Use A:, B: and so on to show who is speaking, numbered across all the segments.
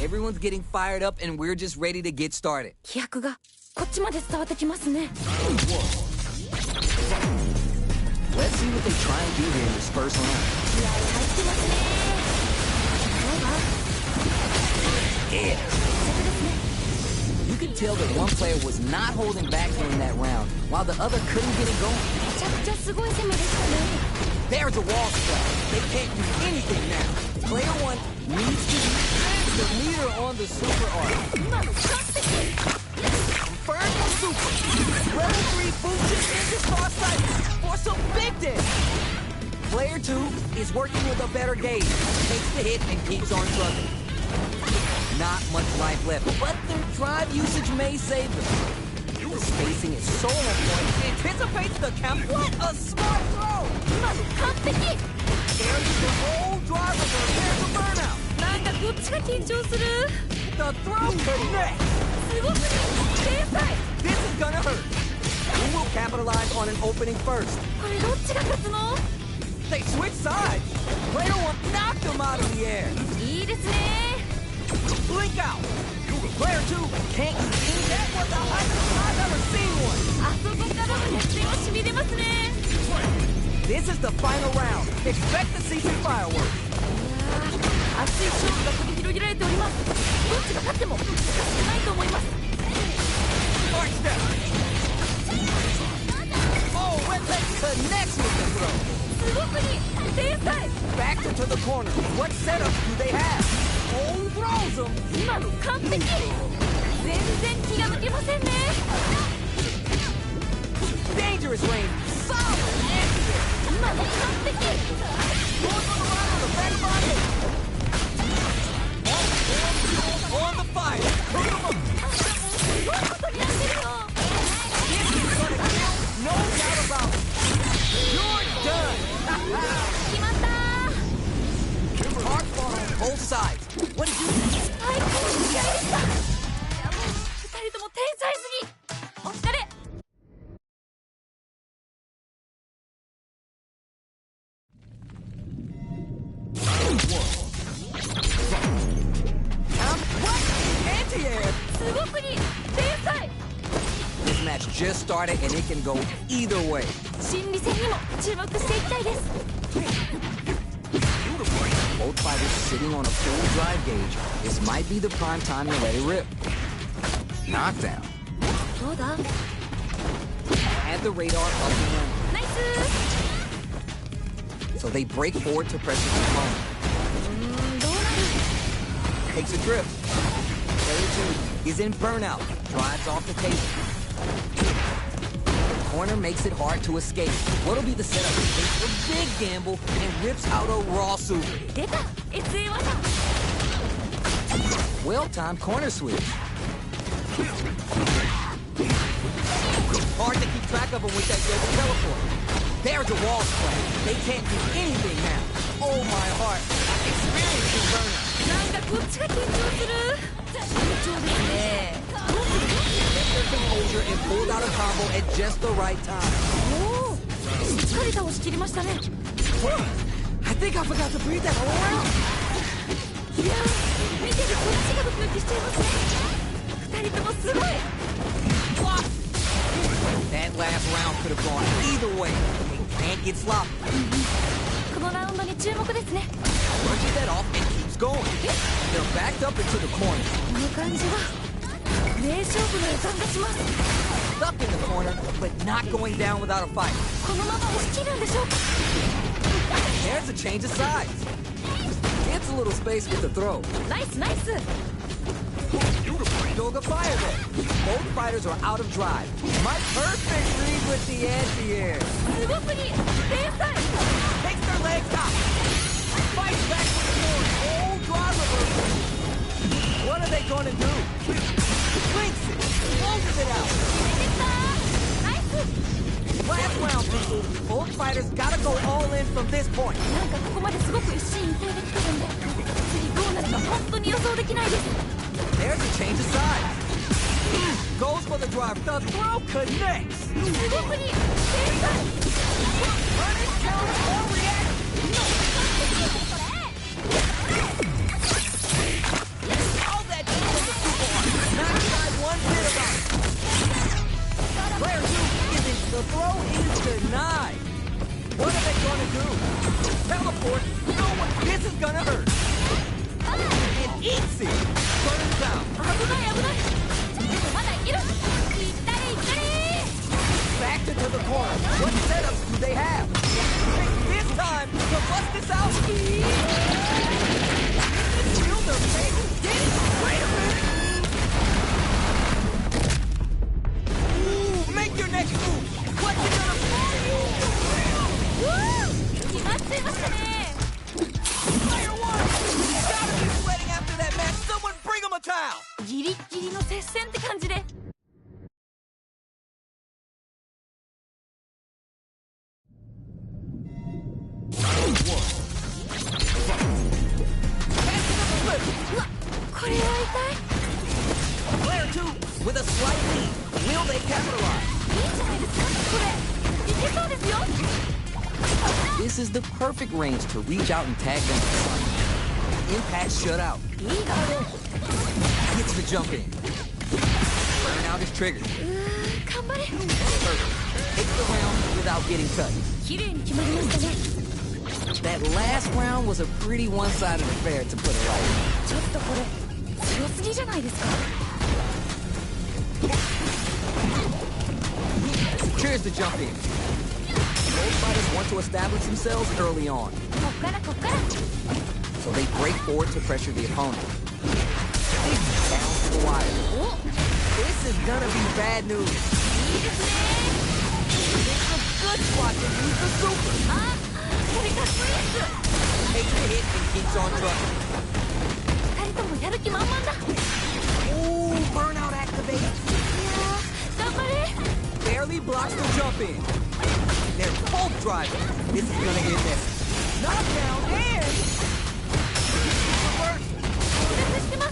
A: Everyone's getting fired up and we're just ready to get started.
B: 飛躍がこっちまで伝わってきますね。
A: Let's see what they try and do here in this first round.
B: 気合入ってますね。
A: Yeah. You could tell that one player was not holding back during that round, while the other couldn't get it going.
B: めちゃくちゃすごい攻めでしたね。
A: There's a wall spell. They can't do anything now. Player one needs to use the meter on the super art.
B: 今の完璧。
A: Confirm the super. Level 3 boosts into star sight for some big damage. Player two is working with a better gauge. Takes the hit and keeps on trucking. Not much life left, but their drive usage may save them. The spacing is so on point. Anticipates the count. What a smart throw!
B: 今の完璧。
A: There's the whole driver. There's a burnout.
B: なんかこっちが緊張する。
A: The throw connects.
B: すごく天才。
A: This is gonna hurt. Who will capitalize on an opening first?
B: これどっちが勝つの？
A: They switch sides. Player one knocked them out of the air.
B: いいですね。
A: Blink out. Player two can't use that was the highest I've ever seen one.
B: あそこからの逆転はしびれますね。
A: This is the final round. Expect to see some fireworks.
B: 熱い勝負が繰り広げられております。どっちが勝ってもおかしくないと思います。
A: Arch step. Oh, Red Leg connects with the throw.
B: すごくに天才。
A: Back into the corner. What setup do they have? Oh, throws them.
B: 今の完璧。全然気が抜けませんね。
A: Dangerous range. Solid. Anti-air.
B: 今の完璧。
A: Going for the ride on the back body. On the fire. Put them up.
B: すごいことになってるよ。
A: This is gonna kill. No doubt about it. You're done.
B: 決まったー。
A: Hard fall on both sides. What did you think?
B: 最高の試合でした。いやもう二人とも天才すぎ。お疲れ。
A: What? Anti-air.
B: すごくに天才。
A: This match just started and it can go either way.
B: 心理戦にも注目していきたいです。
A: Both fighters sitting on a full drive gauge. This might be the prime time to let it rip. Knockdown.
B: どうだ？
A: Had the radar up and running.
B: ナイス。
A: So they break forward to pressure the opponent.
B: どうなる？
A: Takes a trip. Player two is in burnout. Drives off the table. The corner makes it hard to escape. What'll be the setup? Takes a big gamble and rips out a raw super.
B: 出た SA 技。
A: Well-timed corner switch. Hard to keep track of them with that global teleport. There's a wall splash. They can't do anything now. Oh my heart. Experiencing burnout.
B: なんかこっちが緊張する。緊張ですね。
A: Composure and pulled out a combo at just the right time.
B: おお、しっかり倒しきりましたね。
A: I think I forgot to breathe that whole round.
B: いやー、見てるこっちがドキドキしちゃいますね。二人ともすごい。
A: That last round could have gone either way. They can't get sloppy.
B: このラウンドに注目ですね。
A: Punches that off and keeps going. They're backed up into the corner.
B: この感じは名勝負の予感がします。
A: Stuck in the corner, but not going down without a fight.
B: このまま押し切るんでしょうか。
A: There's a change of sides. Gets a little space with the throw.
B: ナイスナイス。
A: Doga fire there. Both fighters are out of drive. My perfect read with the anti-air.
B: すごくに天才。
A: Takes their legs out. Fights back with the forward. Oh, drive reversal. What are they going to do? Links it. Closes it out.
B: 決めてきたー。ナイス。
A: Last round, people. Both fighters gotta go all in from this point.
B: なんかここまですごく一進一退できてるんで、次どうなるか本当に予想できないです。
A: There's a change of sides. Goes for the drive. The throw connects.
B: すごくに天才。
A: Punish, counter, or react. Oh,
B: ギリッギリの接戦って感じで。うわ、これは痛い。
A: Player 2 with a slight lead. Will they capitalize?
B: いいんじゃないですかこれ。いけそうですよ。
A: This is the perfect range to reach out and tag them. Impact shut out.
B: いいガード。
A: Gets the jump in. Burnout is triggered.
B: 頑張れ。
A: Takes the round without getting touched.
B: 綺麗に決まりましたね。
A: That last round was a pretty one-sided affair, to put it lightly.
B: ちょっとこれ強すぎじゃないですか。
A: Secures the jump in. Both fighters want to establish themselves early on,
B: こっからこっから。
A: so they break forward to pressure the opponent. Down to the wire.
B: お、
A: This is gonna be bad news.
B: いいですね。
A: It's a good spot to use the super.
B: あ、これかっこいいです。
A: Takes the hit and keeps on trucking.
B: 二人ともやる気満々だ。
A: Ooh, burnout activate.
B: いやー、頑張れ。
A: Barely blocks the jump in. They're both driving. This is gonna get messy. Knockdown and... reverse.
B: してます。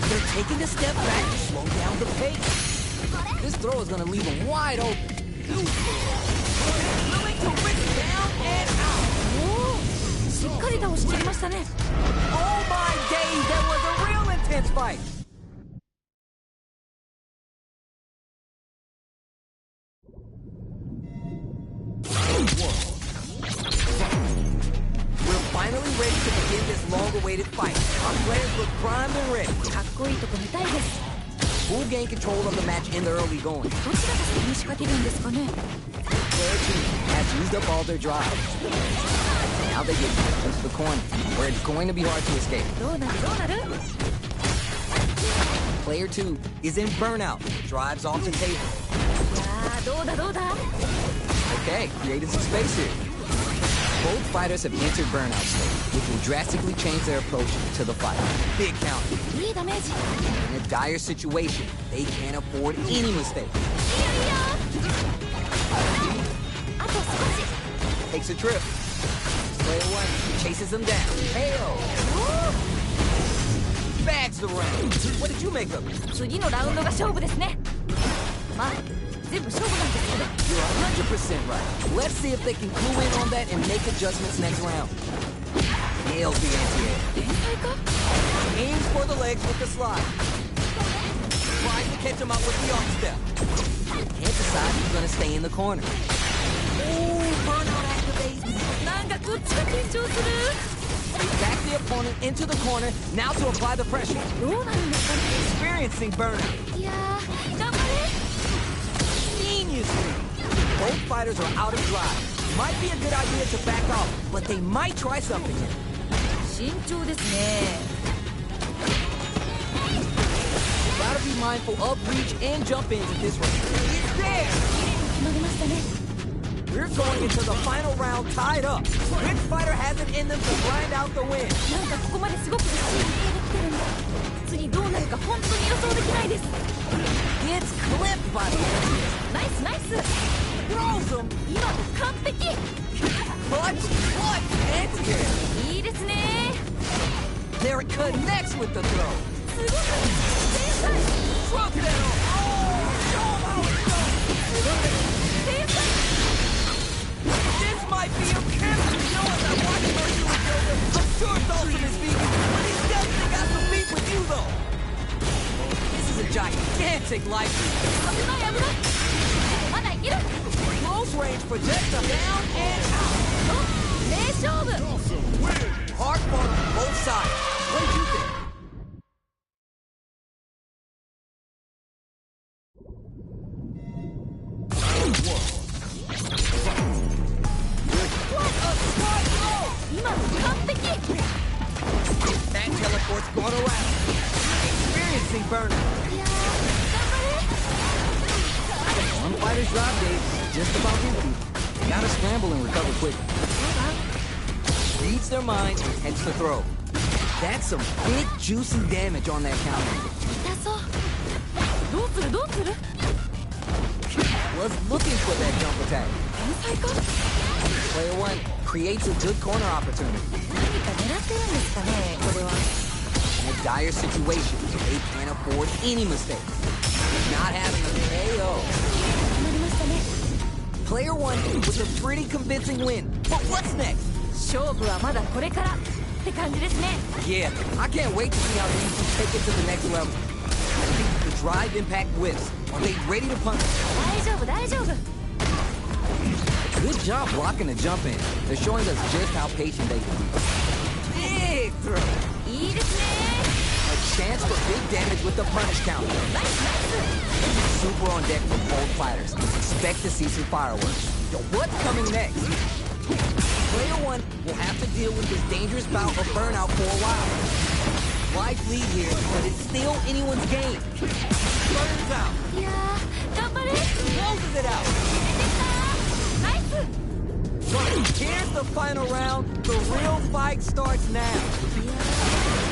A: They're taking a step back to slow down the pace. This throw is gonna leave them wide open. Willing to rip down and out.
B: おお、しっかり倒しきりましたね。
A: Oh my days, that was a real intense fight. We're finally ready to begin this long-awaited fight. Our players look primed and ready.
B: かっこいいとこ見たいです。
A: Who gain control of the match in the early going?
B: どちらが先に仕掛けるんですかね。
A: Player 2 has used up all their drive. Now they get into the corner, where it's going to be hard to escape.
B: どうなるどうなる。
A: Player 2 is in burnout. Drives off the table.
B: いやー、どうだどうだ。
A: Okay, created some space here. Both fighters have entered burnout state, which will drastically change their approach to the fight. Big count.
B: いいダメージ。
A: In a dire situation, they can't afford any mistake.
B: いいよいいよ。あと少し。
A: Takes a trip. Player 1 chases them down. KO. Bags the round. What did you make of it?
B: 次のラウンドが勝負ですね。まあ全部勝負なんですけど。
A: You're 100% right. Let's see if they can clue in on that and make adjustments next round. Nails the anti-air.
B: 天才か。
A: Aims for the legs with the slide. Tries to catch him out with the arm step. Can't decide who's gonna stay in the corner. Ooh, burnout activates.
B: なんかこっちが緊張する。
A: They back the opponent into the corner, now to apply the pressure.
B: どうなるんですかね。
A: Experiencing burnout.
B: いやー、頑張れ。
A: Genius. Both fighters are out of drive. Might be a good idea to back off, but they might try something here.
B: 慎重ですね。
A: Gotta be mindful of reach and jump ins at this rate. It's there!
B: 決まりましたね。
A: We're going into the final round tied up. Which fighter has it in them to grind out the win?
B: なんかここまですごくいい形で来てるんだ。次どうなるか本当に予想できないです。
A: Gets clipped by the anti-air.
B: ナイスナイス。
A: Throws him.
B: 今の完璧。
A: Clutch, anti-air.
B: いいですね。
A: There it connects with the throw.
B: すごく天才。
A: Truck that on. Oh, show him how it's done.
B: 天才。
A: This might be a cancer. You know, as I watch Mercy with Yoga, I'm sure Dawson is vegan, but he's definitely got some beef with you, though. This is a gigantic life.
B: 危ない危ない。まだいける。
A: Close range projectile down and out.
B: 名勝負。
A: Hard fought on both sides. What did you think? What a smart throw!
B: 今の完璧。
A: That teleport's going around. Experiencing burnout.
B: いやー、頑張れ。
A: One fighter's drive gauge just about empty. Gotta scramble and recover quick.
B: そうだ。
A: Reads their mind and heads to throw. That's some big, juicy damage on that counter.
B: 痛そう。どうするどうする？
A: Was looking for that jump attack.
B: 天才か？
A: Player 1 creates a good corner opportunity.
B: 何か狙ってるんですかね、これは。
A: In a dire situation, they can't afford any mistakes. Not having a KO.
B: 決まりましたね。
A: Player 1 with a pretty convincing win. But what's next?
B: 勝負はまだこれからって感じですね。
A: Yeah, I can't wait to see how these two take it to the next level. The drive impact whiffs. Are they ready to punch?
B: 大丈夫大丈夫。
A: Good job blocking the jump in. They're showing us just how patient they can be. Big throw.
B: いいですね。
A: A chance for big damage with the punish counter.
B: ナイスナイス。
A: Super on deck for both fighters. Expect to see some fireworks. Yo, what's coming next? Player 1 will have to deal with this dangerous bout of burnout for a while. Life lead here, but it's still anyone's game. Burns out.
B: いやー、頑張れ。
A: Closes it out.
B: ナイス。
A: Here's the final round. The real fight starts now.
B: いや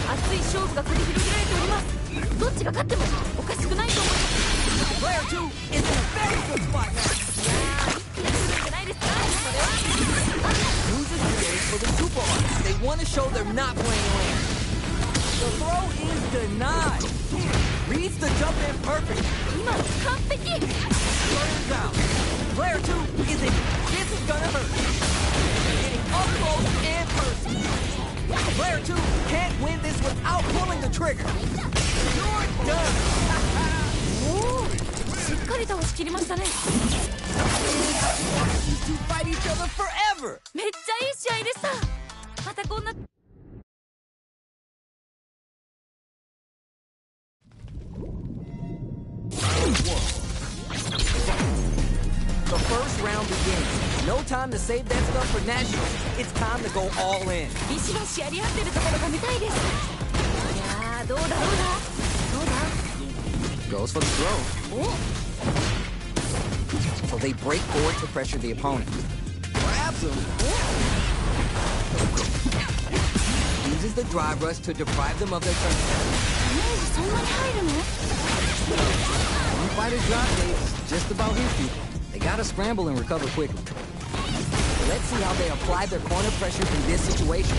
B: ー、熱い勝負が繰り広げられております。どっちが勝ってもおかしくないと思います。
A: Player 2 is in a very good spot now.
B: いやー、一気に来るんじゃないですか、これは。
A: Uses the game for the super arts. They want to show they're not playing around. The throw is denied. Reads the jump in perfect.
B: 今の完璧。
A: Burns out. Player 2 is in. This is gonna hurt. Getting up close and personal. Player 2 can't win this without pulling the trigger. You're done.
B: おお、しっかり倒しきりましたね。
A: These two fight each other forever.
B: めっちゃいい試合でした。またこんな。
A: The first round begins. No time to save that stuff for nationals. It's time to go all in.
B: ビシバシやり合ってるところが見たいです。いやー、どうだどうだどうだ。
A: Goes for the throw.
B: お、
A: So they break forward to pressure the opponent. Grabs him. Uses the drive rush to deprive them of their turn.
B: ダメージそんなに入るの？
A: One fighter's drive day is just about empty. They gotta scramble and recover quickly. Let's see how they apply their corner pressure in this situation.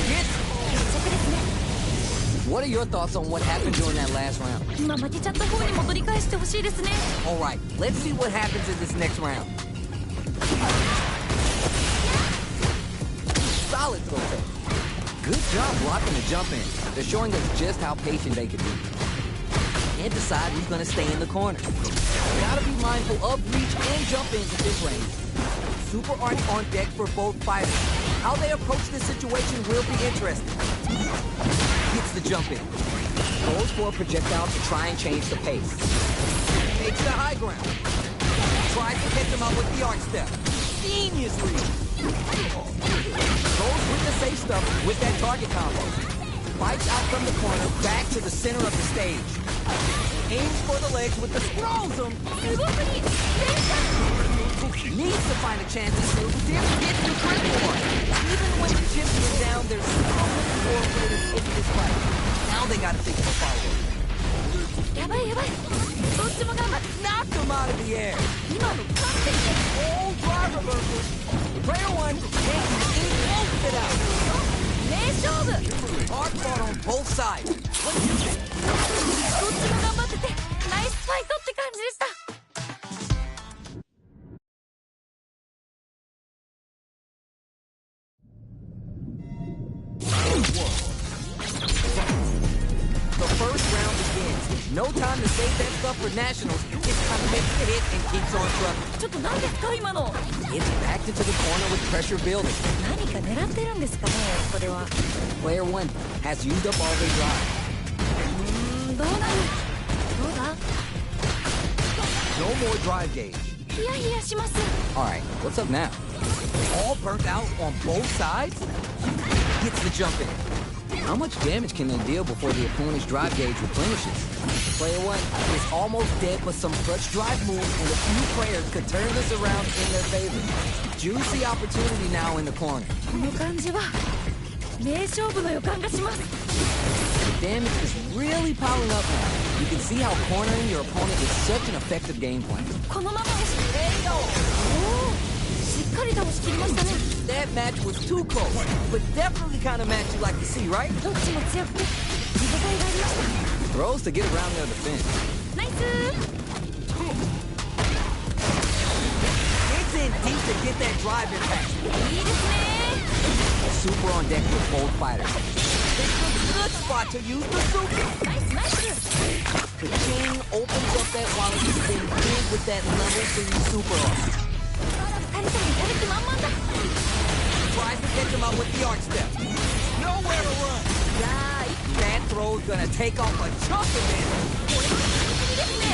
A: Hits.
B: 決着ですね。
A: What are your thoughts on what happened during that last round?
B: 今負けちゃった方に戻り返してほしいですね。
A: All right, let's see what happens in this next round. Solid throw take. Good job blocking the jump in. They're showing us just how patient they can be. And decide who's gonna stay in the corner. Gotta be mindful of reach and jump ins at this range. Super art on deck for both fighters. How they approach this situation will be interesting. Gets the jump in. Goes for a projectile to try and change the pace. Takes the high ground. Tries to catch him out with the arc step. Genius read. Goes with the safe stuff with that target combo. Fights out from the corner back to the center of the stage. Aims for the legs with the throws him.
B: すごくいい。連射。
A: Needs to find a chance to shoot. Didn't get the critical one. Even when the chips are down, there's so many more players in this fight. Now they gotta think of a follow-up.
B: やばいやばい。どっちも頑張って。
A: Knocked him out of the air.
B: 今の完璧です。
A: All drive reversal. Player 1 can't even close it out.
B: 名勝負。
A: Hard fought on both sides. What do you think?
B: どっちも頑張っててナイスファイトって感じでした。
A: The first round begins. No time to save that stuff for nationals. It's time to make the hit and keeps on trucking.
B: ちょっと何ですか今の。
A: It's backed into the corner with pressure building.
B: 何か狙ってるんですかねこれは。
A: Player 1 has used up all their drive.
B: どうなる。どうだ。
A: No more drive gauge.
B: ヒヤヒヤします。
A: Alright, what's up now? All burnt out on both sides? Gets the jump in. How much damage can they deal before the opponent's drive gauge replenishes? Player 1 is almost dead, but some clutch drive moves and a few prayers could turn this around in their favor. Juicy opportunity now in the corner.
B: この感じは名勝負の予感がします。
A: The damage is really piling up now. You can see how cornering your opponent is such an effective game plan.
B: このまま押しおお、しっかり倒しきりましたね。
A: That match was too close, but definitely kind of match you like to see, right?
B: どっちも強くて見応えがありました。
A: Throws to get around their defense.
B: ナイス。
A: It's in deep to get that drive impact.
B: いいですね。
A: Super on deck with both fighters. It's a good spot to use the super.
B: ナイスナイス。
A: The king opens up that wallet to spin big with that level 3 super off.
B: 二人ともやる気満々だ。
A: Tries to catch him out with the arch step. Nowhere to run. That throw's gonna take off a chunk of it.
B: いいですね。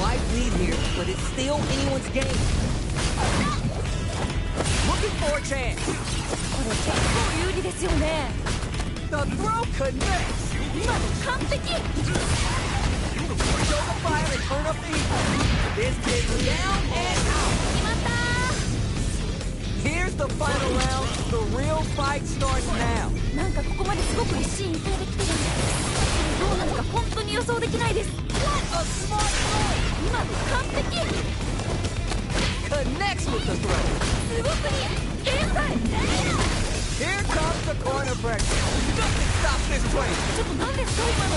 A: Life lead here, but it's still anyone's game. Looking for a chance.
B: これ結構有利ですよね。
A: The throw connects.
B: 今の完璧。
A: Show the fire and turn up the heat. This kid's down and out.
B: 決まったー。
A: Here's the final round. The real fight starts now.
B: なんかここまですごく一進一退できてるんです。どうなるか本当に予想できないです。
A: A smart throw.
B: 今の完璧。
A: Connects with the throw.
B: すごくいい。天才。
A: Here comes the corner pressure. Nothing stops this train.
B: ちょっと何ですか今の。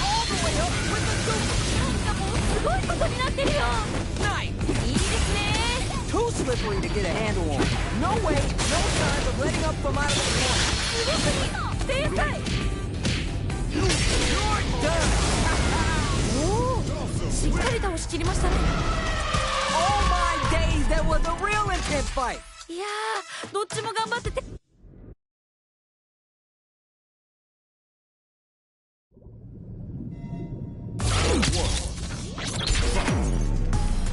A: All the way up with the super.
B: なんかもうすごいことになってるよ。
A: Nice.
B: いいですね。
A: Too slippery to get a handle on. No way, no signs of letting up from out of the corner.
B: すごくいい。天才。
A: You're done.
B: おお、しっかり倒しきりましたね。
A: Oh my days, that was a real intense fight.
B: いやー、どっちも頑張ってて。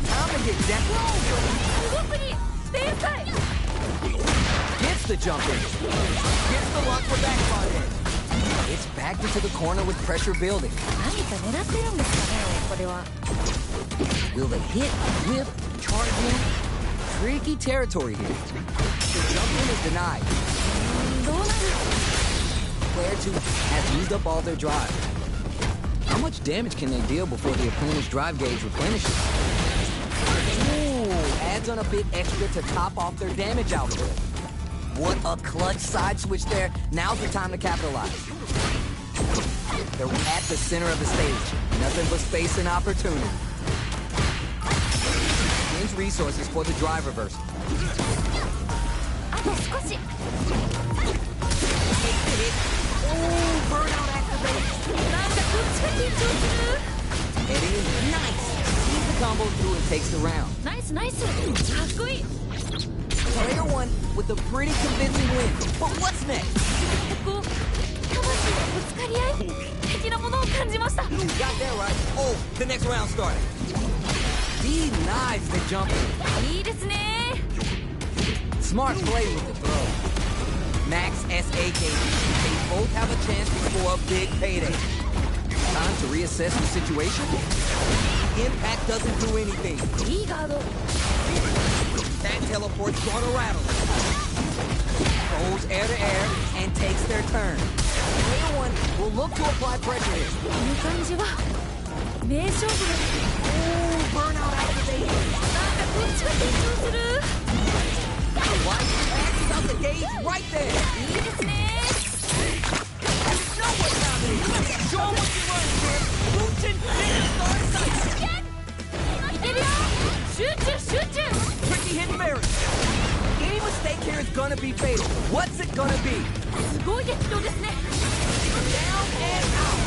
A: Time to get that.
B: すごくいい。天才。
A: Gets the jump in. Gets the lock for back spot in. It's backed into the corner with pressure building.
B: 何か狙ってるんですかね、これは。
A: Will they hit, whip, charge in? Tricky territory here. The jump in is denied.
B: どうなる。
A: Player 2 has used up all their drive. How much damage can they deal before the opponent's drive gauge replenishes? Ooh, adds on a bit extra to top off their damage output. What a clutch side switch there. Now's the time to capitalize. They're at the center of the stage. Nothing but space and opportunity. Gains resources for the drive reversal.
B: あと少し。
A: Ooh, burnout activation.
B: なんかどっちか緊張する。
A: Eddie is nice. Sees the combo through and takes the round.
B: ナイスナイス。かっこいい。
A: Player 1 with a pretty convincing win. But what's next?
B: ここ、魂のぶつかり合い的なものを感じました。
A: Got that right. Oh, the next round started. Denies the jump in.
B: いいですね。
A: Smart play with the throw. Max SA gauge. They both have a chance for a big payday. Time to reassess the situation. Impact doesn't do anything.
B: いいガード。
A: That teleport's gonna rattle. Goes air to air and takes their turn. Player 1 will look to apply pressure here.
B: この感じは名勝負です。
A: Ooh, burnout activation.
B: なんかこっちが緊張する。
A: White passes out the gauge right there.
B: いいですね。
A: You know what time it is. Show 'em what you learned, kid. Luchin didn't start sight.
B: いけるよ。集中集中。
A: Tricky hit Barry. Any mistake here is gonna be fatal. What's it gonna be?
B: すごい激闘ですね。
A: Down and out.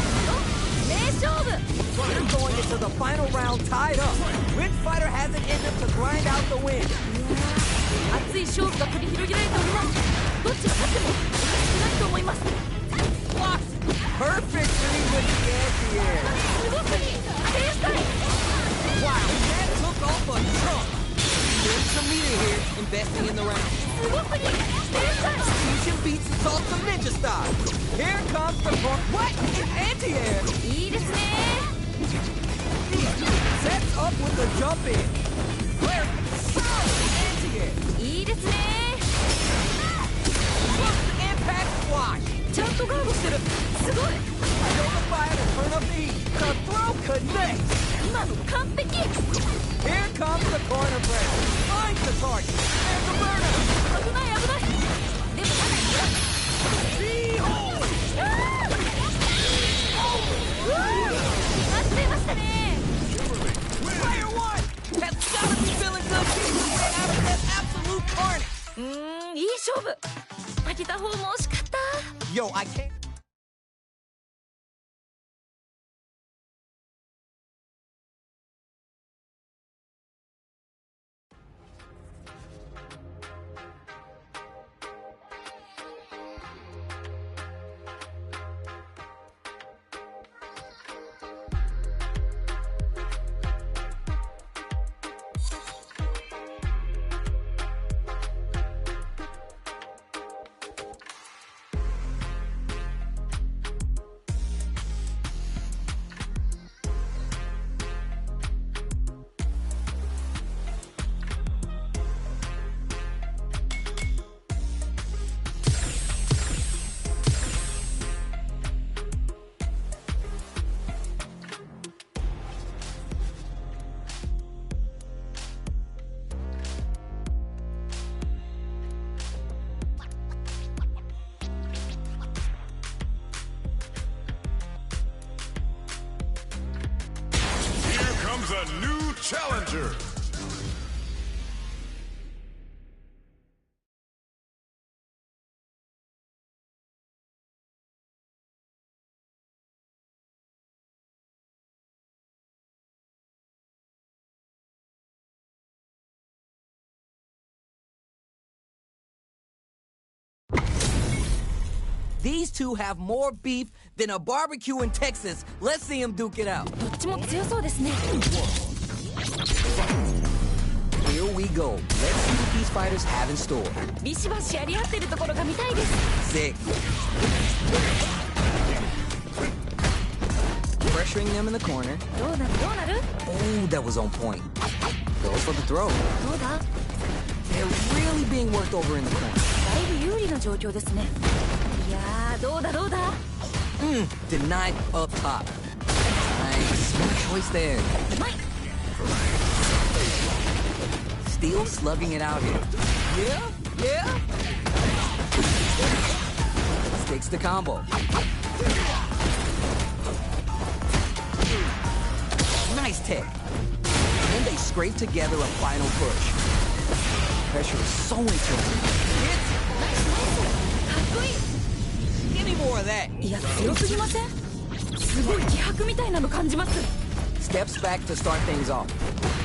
B: 名勝負。
A: They're going into the final round tied up. Which fighter has it in them to grind out the win?
B: 熱い勝負が繰り広げられております。どっちが勝ってもおかしくないと思います。
A: Blocks. Perfect read with the anti-air.
B: すごくいい。天才。
A: Wow, that took off a chunk. There's some meter here, investing in the round.
B: すごくいい。天才。
A: Fusion beats assault some ninja style. Here comes the front. What? It's anti-air.
B: いいですね。
A: Sets up with the jump in. Where? Solid anti-air.
B: いいですね。
A: Look
B: トガードしてる。すごい。
A: Show the fire to turn up the heat. The throw connects.
B: 今の完璧。
A: Here comes the corner press. Finds the target. There's the burner.
B: 危ない危ない。でもまだいる。
A: Behold!
B: 外れましたね。
A: Player one has gotta be feeling good getting the win out of that absolute carnage.
B: いい勝負。負けた方も惜しかった。
A: Yo, I can't.
C: A new challenger.
A: These two have more beef than a barbecue in Texas. Let's see them duke it out.
B: どっちも強そうですね。
A: Here we go. Let's see what these fighters have in store.
B: ビシバシやり合ってるところが見たいです。
A: Sick. Pressuring them in the corner.
B: どうなるどうなる。
A: Oh, that was on point. Goes for the throw.
B: どうだ。
A: They're really being worked over in the corner.
B: だいぶ有利な状況ですね。いやー、どうだどうだ。
A: Denied up top. Nice. Smart choice there.
B: うまい。
A: Still slugging it out here. Yeah? Sticks the combo. Nice tech. And they scrape together a final push. Pressure is so intense. Hits.
B: かっこいい。
A: Give me more of that.
B: いや、強すぎません？すごい気迫みたいなの感じます。
A: Steps back to start things off.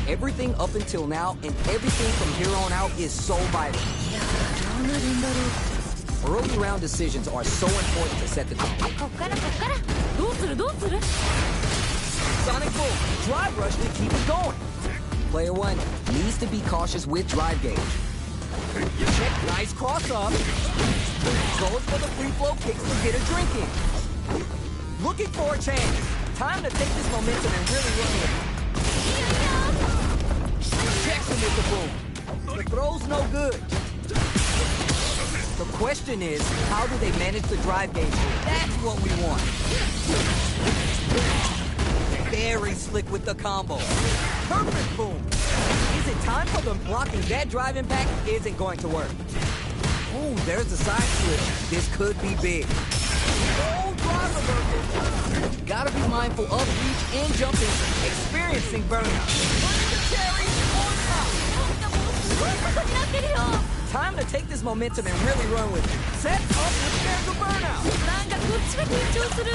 A: Everything up until now and everything from here on out is so vital.
B: いやー、どうなるんだろう。
A: Early round decisions are so important to set the tone.
B: こっからこっから。どうするどうする。
A: Sonic Boom, drive rush to keep it going. Player one needs to be cautious with drive gauge. Check, nice cross up. Goes for the free flow kicks to get a drink in. Looking for a chance. Time to take this momentum and really run with it. Checks him with the boom. The throw's no good. The question is, how do they manage the drive gauge? That's what we want. Very slick with the combo. Perfect boom. Is it time for them blocking that drive impact? Isn't going to work. Oh, there's the side switch. This could be big. Oh, drive reversal. Gotta be mindful of reach and jumping. Experiencing burnout. Running the cherry on top. Time to take this momentum and really run with it. Set up with there's a burnout.
B: なんかこっちが緊張する。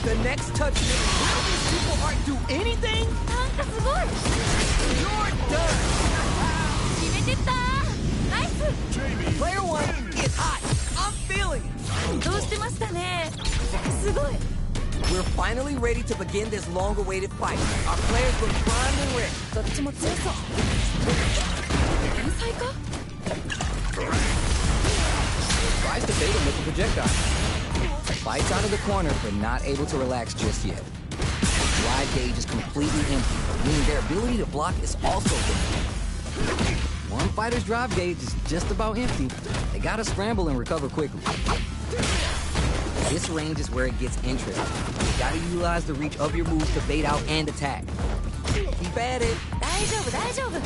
A: The next touch. Will these people art do anything?
B: なんかすごい。
A: You're done.
B: 決めてったー。ナイス。
A: Player one is hot. I'm feeling it.
B: どうしてましたね。すごい。
A: We're finally ready to begin this long-awaited fight. Our players look primed and ready.
B: どっちも強そう。天才か。
A: Tries to bait him with the projectile. Fights out of the corner, but not able to relax just yet. Drive gauge is completely empty, meaning their ability to block is also empty. One fighter's drive gauge is just about empty. They gotta scramble and recover quickly. This range is where it gets interesting. You gotta utilize the reach of your moves to bait out and attack. Keep at it.
B: 大丈夫大丈夫。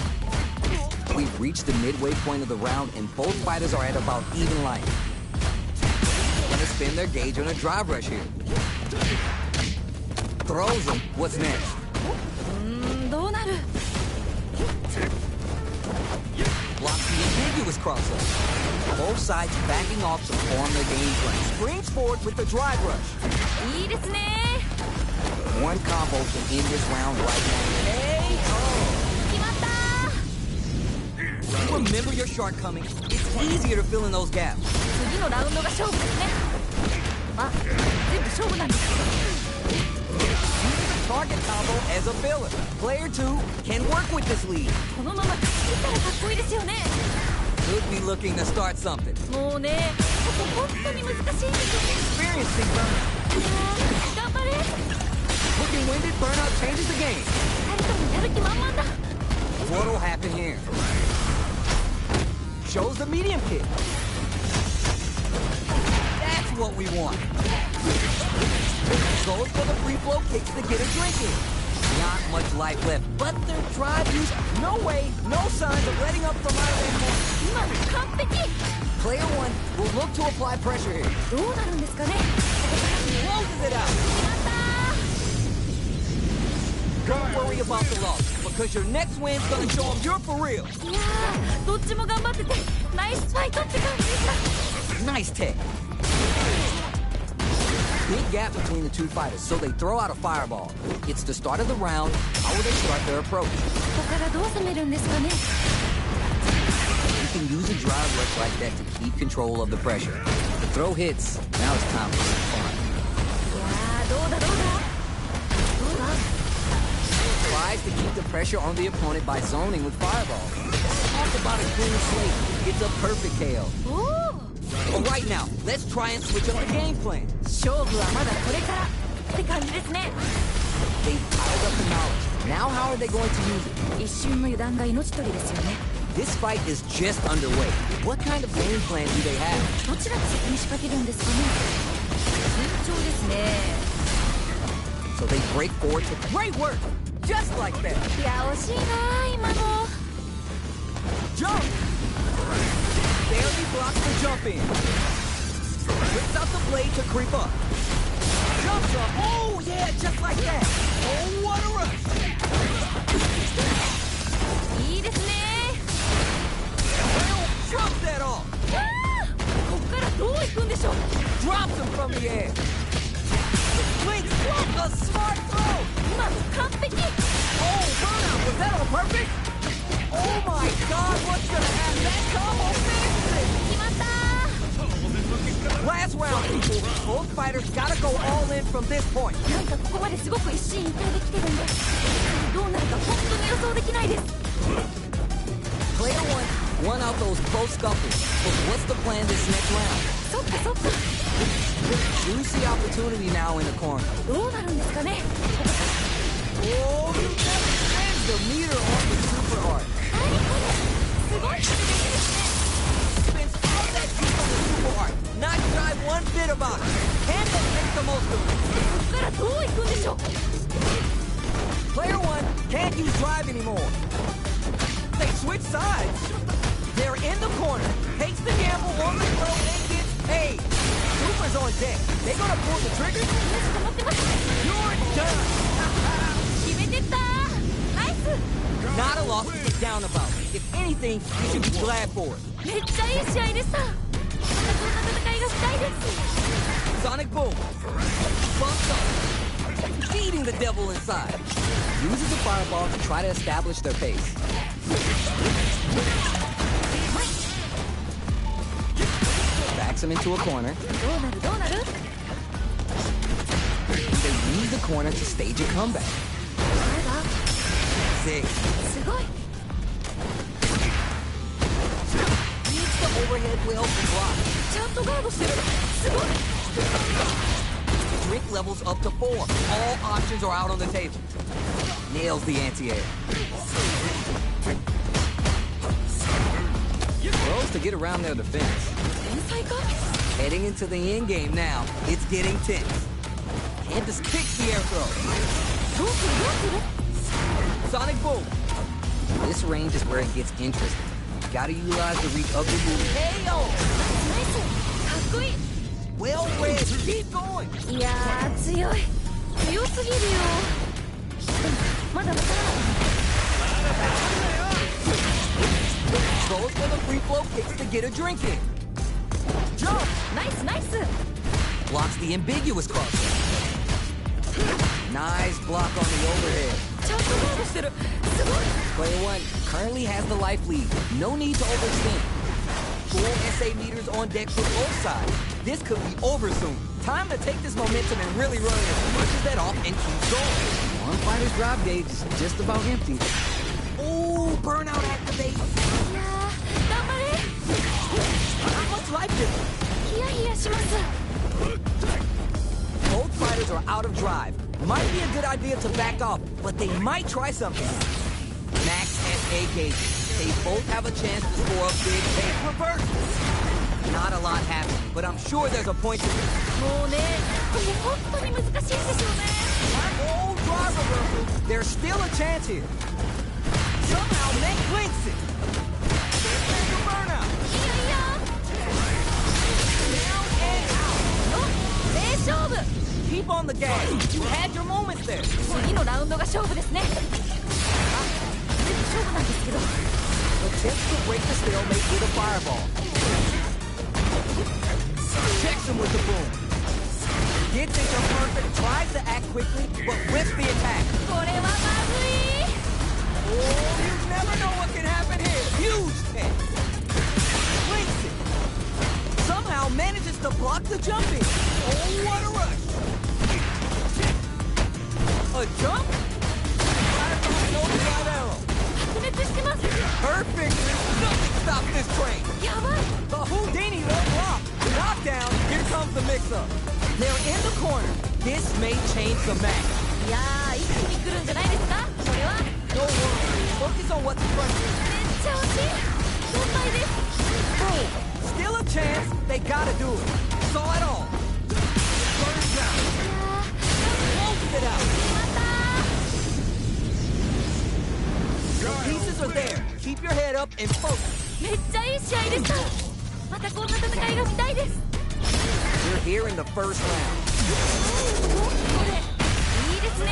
A: We've reached the midway point of the round, and both fighters are at about even life. They're gonna spin their gauge on a drive rush here. Throws him. What's next?
B: どうなる？
A: Blocks the ambiguous crossover. Both sides backing off to form their game plan. Springs forward with the drive rush.
B: いいですね。
A: One combo can end this round right now. Hey,
B: 決まった。
A: remember your shortcomings. It's easier to fill in those gaps.
B: 次のラウンドが勝負ですね。まあ、全部勝負なんですけど。
A: Target combo as a filler. Player 2 can work with this lead.
B: このまま勝ち切ったらかっこいいですよね。
A: Could be looking to start something.
B: もうね、ここ本当に難しいんですよね。
A: Experience big burnout.
B: 頑張れ。
A: Looking winded, burnout changes the game.
B: 二人ともやる気満々だ。
A: What'll happen here? Shows the medium kick. That's what we want. Goes for the free flow kicks to get a drink in. Not much life left, but their drive use, no way, no signs of letting up from out of their corner.
B: 今の完璧。
A: Player 1 will look to apply pressure here.
B: どうなるんですかね。
A: Closes it out.
B: 決まった。
A: Don't worry about the loss, because your next win's gonna show them you're for real.
B: いやー、どっちも頑張っててナイスファイトって感じでした。
A: Nice tech. Big gap between the two fighters, so they throw out a fireball. It's the start of the round. How will they start their approach?
B: ここからどう攻めるんですかね。
A: You can use a drive rush like that to keep control of the pressure. The throw hits. Now it's time for some fun.
B: いやー、どうだどうだ。どうだ。
A: Tries to keep the pressure on the opponent by zoning with fireball. Talk about a clean slate. It's a perfect KO.
B: おお。
A: But right now, let's try and switch up the game plan.
B: 勝負はまだこれからって感じですね。
A: They've piled up the knowledge. Now how are they going to use it?
B: 一瞬の油断が命取りですよね。
A: This fight is just underway. What kind of game plan do they have?
B: どちらが先に仕掛けるんですかね。慎重ですね。
A: So they break forward to great work. Just like that.
B: いや、惜しいな今の。
A: Jump! Barely blocks the jump in. Whips out the blade to creep up. Jumps up. Oh, yeah, just like that. Oh, what a rush.
B: いいですね。
A: Well, trumps that off.
B: わあ、こっからどう行くんでしょう。
A: Drops him from the air. Links, a smart throw.
B: 今の完璧。
A: Oh, burnout. Was that on purpose? Oh, my God. What's going to happen? That combo finishes it.
B: 決まった。
A: Last round, people. Both fighters gotta go all in from this point.
B: なんかここまですごく一進一退できてるんで、どうなるか本当に予想できないです。
A: Player 1 won out those close scuffles. But what's the plan this next round?
B: そっかそっか。
A: Juicy opportunity now in the corner.
B: どうなるんですかね。
A: Oh, you never ends the meter on the super art.
B: 何これ。すごい攻撃ですね。
A: Spins all that juice on the super art. Not shy one bit about it. Can they make the most of it?
B: こっからどう行くんでしょう。
A: Player 1 can't use drive anymore. They switch sides. They're in the corner. Takes the gamble on the throw and gets paid. Super's on deck. They gonna pull the trigger?
B: 持ってます。
A: You're done.
B: 決めてった。ナイス。
A: Not a loss to get down about. If anything, you should be glad for it.
B: めっちゃいい試合でした。またこんな戦いがしたいです。
A: Sonic boom. Bumps up. Feeding the devil inside. Uses the fireball to try to establish their pace. Backs him into a corner.
B: どうなるどうなる。
A: They use the corner to stage a comeback.
B: 誰だ。
A: Sick.
B: すごい。
A: Needs the overhead wheel to block.
B: ちゃんとガードしてる。すごい。
A: Drink levels up to 4. All options are out on the table. Nails the anti-air. Throws to get around their defense.
B: 天才か
A: Heading into the end game now. It's getting tense. Can't just kick the air throw.
B: どうするどうする
A: Sonic boom. This range is where it gets interesting. Gotta utilize the reach of the move. KO.
B: ナイスかっこいい
A: Well read. Keep going.
B: いやー強い強すぎるよでもまだわからない
A: Goes for the free flow kicks to get a drink in. Jump.
B: ナイスナイス
A: Blocks the ambiguous cross. Nice block on the overhead.
B: ちゃんとガードしてるすごい
A: Player 1 currently has the life lead. No need to overextend. Full SA meters on deck for both sides. This could be over soon. Time to take this momentum and really run it. Pushes that off and keeps going. One fighter's drive gauge is just about empty. Ooh, burnout activate.
B: いやー頑張れ
A: How much life is it?
B: ヒヤヒヤします
A: Both fighters are out of drive. Might be a good idea to back off, but they might try something. Max SA gauges. They both have a chance to score a big pay. Reverse. Not a lot happening, but I'm sure there's a point to this.
B: もうねこれ本当に難しいんですよね
A: Oh, drive reversal. There's still a chance here. Somehow Nick links it. There's the burnout.
B: いやいや
A: Down and out.
B: お名勝負
A: Keep on the gas. You had your moments there.
B: 次のラウンドが勝負ですね勝負なんですけど
A: Attempts to break the stalemate with a fireball. Checks him with the boom. Gets it to perfect, tries to act quickly, but whiffs the attack.
B: これはまずい
A: Oh, you never know what can happen here. Huge hit. Links it. Somehow manages to block the jumping. Oh, what a rush. A jump? No side arrow.
B: 白熱してます
A: Perfect. Nothing stops this train.
B: やばい
A: The Houdini level up. Knockdown. Here comes the mix-up. They're in the corner. This may change the match.
B: いやー一気に来るんじゃないですかこれは
A: No worries. Focus on what's in front of you.
B: めっちゃ惜しい4敗です
A: Boom. Still a chance. They gotta do it. Saw it all. Burns out.
B: いや
A: Close it out.
B: ーまた
A: The pieces are there. Keep your head up and focus.
B: めっちゃいい試合でしたまたこんな戦いが見たいです
A: We're here in the first round.
B: おこれいいですね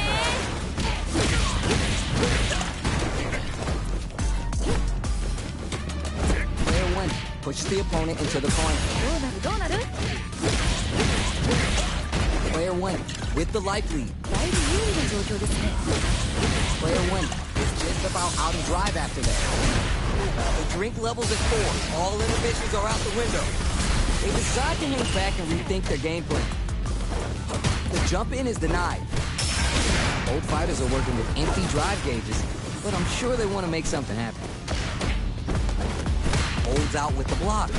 A: Player 1 pushes the opponent into the corner.
B: どうなるどうなる
A: Player 1 with the life lead.
B: だいぶ有利な状況ですね
A: Player 1 is just about out of drive after that. The drink level's at 4. All inhibitions are out the window. They decide to hang back and rethink their game plan. The jump in is denied. Both fighters are working with empty drive gauges, but I'm sure they want to make something happen. Holds out with the block.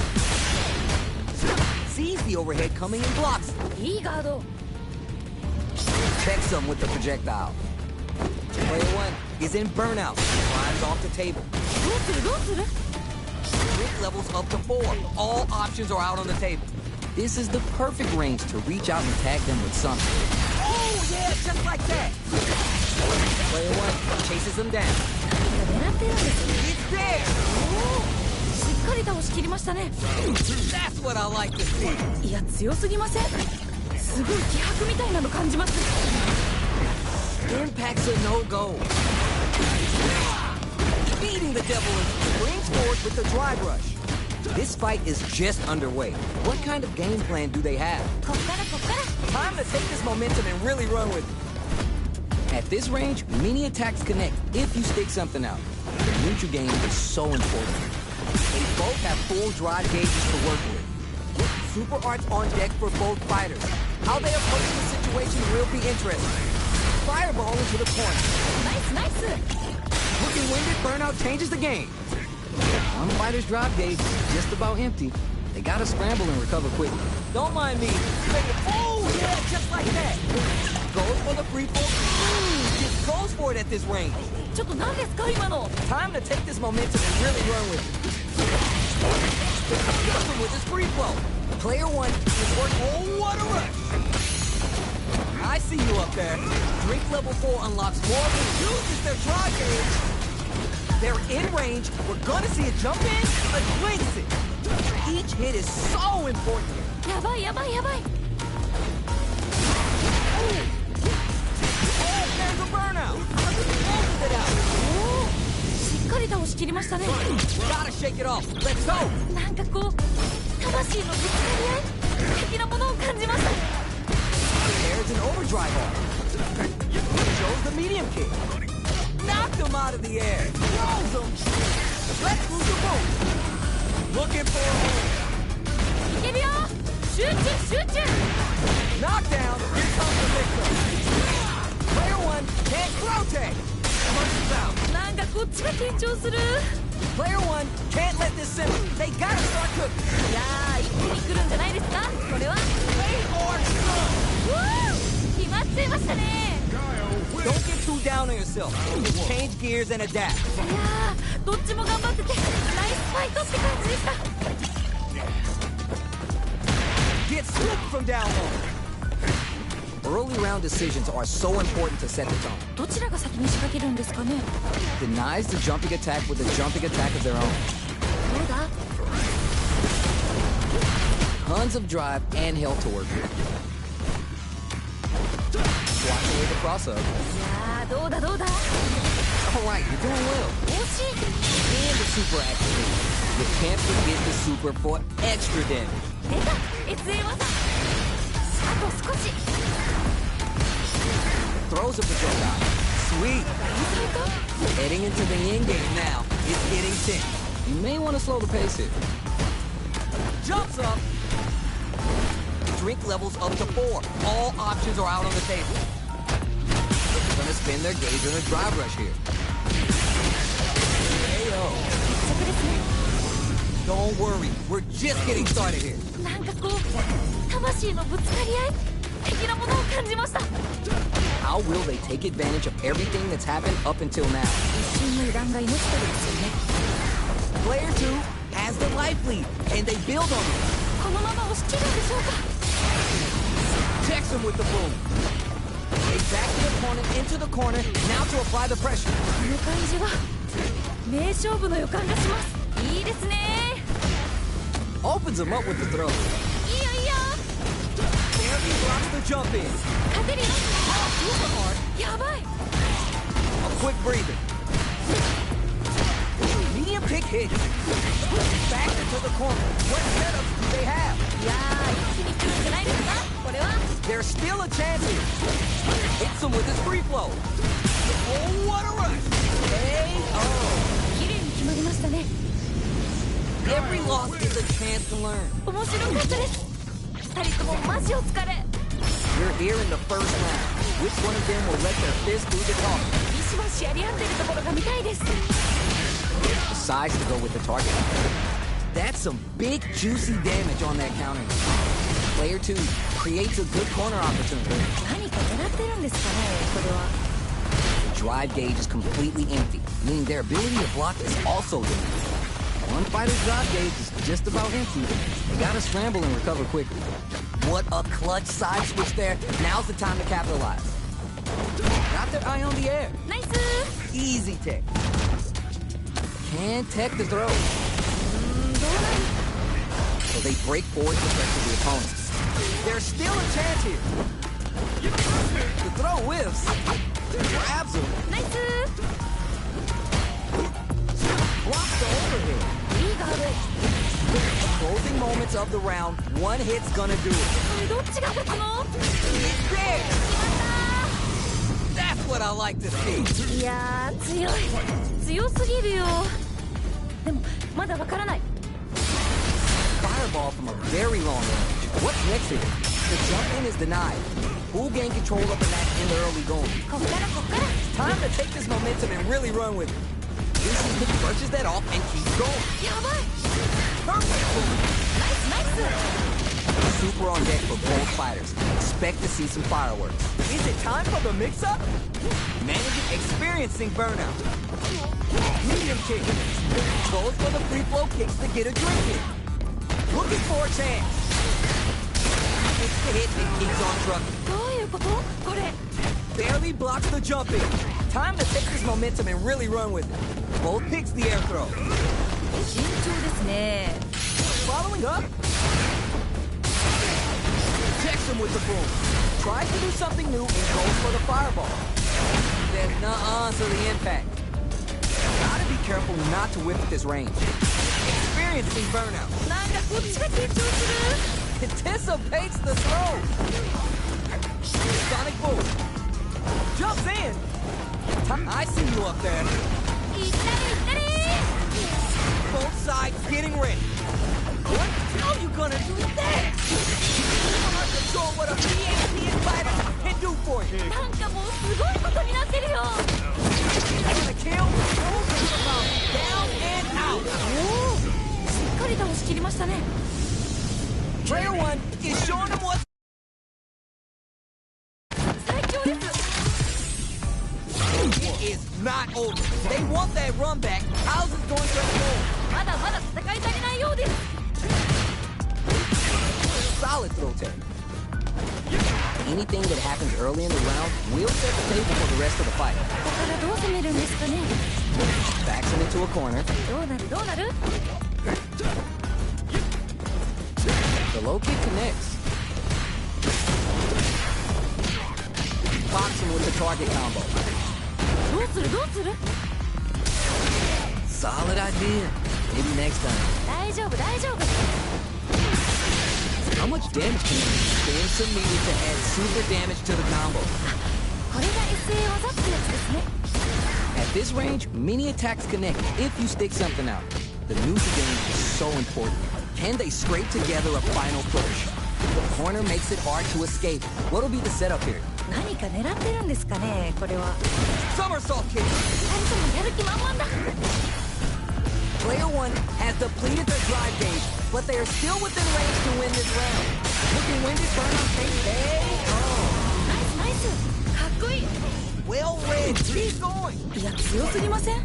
A: Sees the overhead coming and blocks.
B: いいガード
A: Checks them with the projectile. Player 1 is in burnout. Climbs off the table.
B: どうするどうする
A: Drink levels up to 4. All options are out on the table. This is the perfect range to reach out and tag them with something. Oh, yeah, just like that. Player 1 chases them down.
B: 狙ってるんです
A: It's there.
B: しっかり倒しきりましたね
A: That's what I like to see.
B: いや強すぎませんすごい気迫みたいなの感じます
A: Impact's a no-go. Beating the devil and springs forward with the drive rush. This fight is just underway. What kind of game plan do they have?
B: こっからこっから
A: Time to take this momentum and really run with it. At this range, many attacks connect if you stick something out. The neutral game is so important. They both have full drive gauges to work with. Super arts on deck for both fighters. How they approach the situation will be interesting. Fireball into the corner.
B: ナイスナイス
A: Looking winded, burnout changes the game. One fighter's drive gauge is just about empty. They gotta scramble and recover quickly. Don't mind me. Oh, yeah, just like that. Goes for the free fall. Just goes for it at this range.
B: ちょっと何ですか今の
A: Time to take this momentum and really run with it. Nothing with his free flow. Player 1 is working. Oh, what a rush! I see you up there. Drink level 4 unlocks more of the uses their drive gauge. They're in range. We're gonna see a jump in, a glimpse it. Each hit is so important here.
B: やばいやばいやばい。
A: Oh, there's a burnout. Closes it out.
B: おお、しっかり倒しきりましたね。
A: Gotta shake it off. Let's go.
B: なんかこう魂のぶつかり合い的なものを感じました。
A: There's an overdrive on. Shows the medium kick. Knocked him out of the air. Throws him. Let's lose the boat. Looking for a hole.
B: いけるよ。集中集中。
A: Knockdown. Here comes the victim. Player 1 can't rotate. Punches out.
B: なんかこっちが緊張する。
A: Player 1 can't let this simmer. They gotta start cooking.
B: いやー、一気に来るんじゃないですか。これは。
A: They are stunned.
B: 決まっちゃいましたね。
A: Don't get too down on yourself. Just change gears and adapt.
B: いやー、どっちも頑張っててナイスファイトって感じでした。
A: Get swooped from down low. Early round decisions are so important to set the tone.
B: どちらが先に仕掛けるんですかね。
A: Denies the jumping attack with a jumping attack of their own.
B: どうだ。
A: Tons of drive and health to work with. Watch away the cross-up.
B: いやー、どうだどうだ。
A: Alright, you're doing well.
B: 惜しい。
A: And the super activation. You can't forget the super for extra damage.
B: 出た SA 技。あと少し。
A: Throws a projectile. Sweet. Heading into the end game now. It's getting tense. You may want to slow the pace here. Jumps up. Drink levels up to 4. All options are out on the table. They're gonna spin their gauge on a drive rush here. Ayo.
B: 決着ですね。
A: Don't worry. We're just getting started here.
B: なんかこう魂のぶつかり合い的なものを感じました。
A: How will they take advantage of everything that's happened up until now?
B: 一瞬の油断が命取りですよね。
A: Player 2 has the life lead, and they build on it.
B: このまま押し切るんでしょうか。
A: Checks him with the boom. They back the opponent into the corner, now to apply the pressure.
B: この感じは名勝負の予感がします。いいですね。
A: Opens him up with the throw.
B: いいよいいよ。
A: Barely blocks the jump in.
B: 勝てるよ。
A: Super hard.
B: やばい。
A: A quick breather. Medium kick hit. Back into the corner. What setups do they have?
B: いやー、一気に来るんじゃないですか。これは。
A: There's still a chance here. Hits him with his free flow. Oh, what a rush. KO.
B: 綺麗に決まりましたね。
A: Every loss is a chance to learn.
B: 面白かったです。二人ともマジお疲れ。
A: You're here in the first round. Which one of them will let their fist do the talking?
B: ビシバシやり合ってるところが見たいです。
A: Decides to go with the target. That's some big, juicy damage on that counter. Player 2 creates a good corner opportunity.
B: 何か狙ってるんですかね、これは。
A: The drive gauge is completely empty, meaning their ability to block is also limited. One fighter's drive gauge is just about empty. They gotta scramble and recover quickly. What a clutch side switch there. Now's the time to capitalize. Got their eye on the air.
B: ナイス。
A: Easy tech. Can't tech the throw.
B: どうなる。
A: So they break forward to pressure the opponents. There's still a chance here. The throw whiffs. Grabs him.
B: ナイス。
A: Blocks the overhead.
B: いいガード。
A: Closing moments of the round. One hit's gonna do it.
B: これどっちが勝つの。
A: It's there. That's what I like to see.
B: いやー、強い。強すぎるよ。でもまだわからない。
A: Fireball from a very long range. What's next here? The jump in is denied. Who'll gain control of the match in the early going?
B: こっからこっから。
A: Time to take this momentum and really run with it. Lucy brushes that off and keeps going.
B: やばい。
A: Perfect.
B: ナイスナイス。
A: Super on deck for both fighters. Expect to see some fireworks. Is it time for the mix-up? Managing experiencing burnout. Medium kick. Goes for the free flow kicks to get a drink in. Looking for a chance. Takes the hit and keeps on trucking.
B: どういうことこれ
A: Barely blocks the jump in. Time to take this momentum and really run with it. Both picks the air throw.
B: 慎重ですね
A: Following up. Checks him with the boom. Tries to do something new and goes for the fireball. There's nuh-uh to the impact. Gotta be careful not to whip at this range. Experiencing burnout.
B: なんかこっちが緊張する
A: Anticipates the throw. Sonic boom. Jumps in. I see you up there.
B: 行ったり
A: Both sides getting ready. What are you gonna do next? Hard to show what a PhD fighter can do for you.
B: なんかもうすごいことになってるよ
A: Gonna kill, down and out.
B: しっかり倒しきりましたね
A: Player one is showing them what.
B: 最強です
A: It is not over. They want that run back. How's it going to unfold?
B: まだまだ戦い足りないようです
A: Solid throw tech. Anything that happens early in the round will set the table for the rest of the fight.
B: ここからどう攻めるんですかね
A: Backs him into a corner.
B: どうなるどうなる
A: The low kick connects. Pops him with the target combo.
B: どうするどうする
A: Solid idea. Maybe next time.
B: 大丈夫大丈夫
A: How much damage can you do? Spend some meter to add super damage to the combo.
B: これが SA 技ってやつですね
A: At this range, many attacks connect if you stick something out. The neutral game is so important. Can they scrape together a final push? The corner makes it hard to escape. What'll be the setup here?
B: 何か狙ってるんですかねこれは
A: Somersault kick!
B: 2人ともやる気満々だ
A: Player one has depleted their drive gauge, but they are still within range to win this round. Looking winded, burn on tape. Hey,
B: ナイスナイスかっこいい
A: well read. Keep going.
B: いや強すぎませんす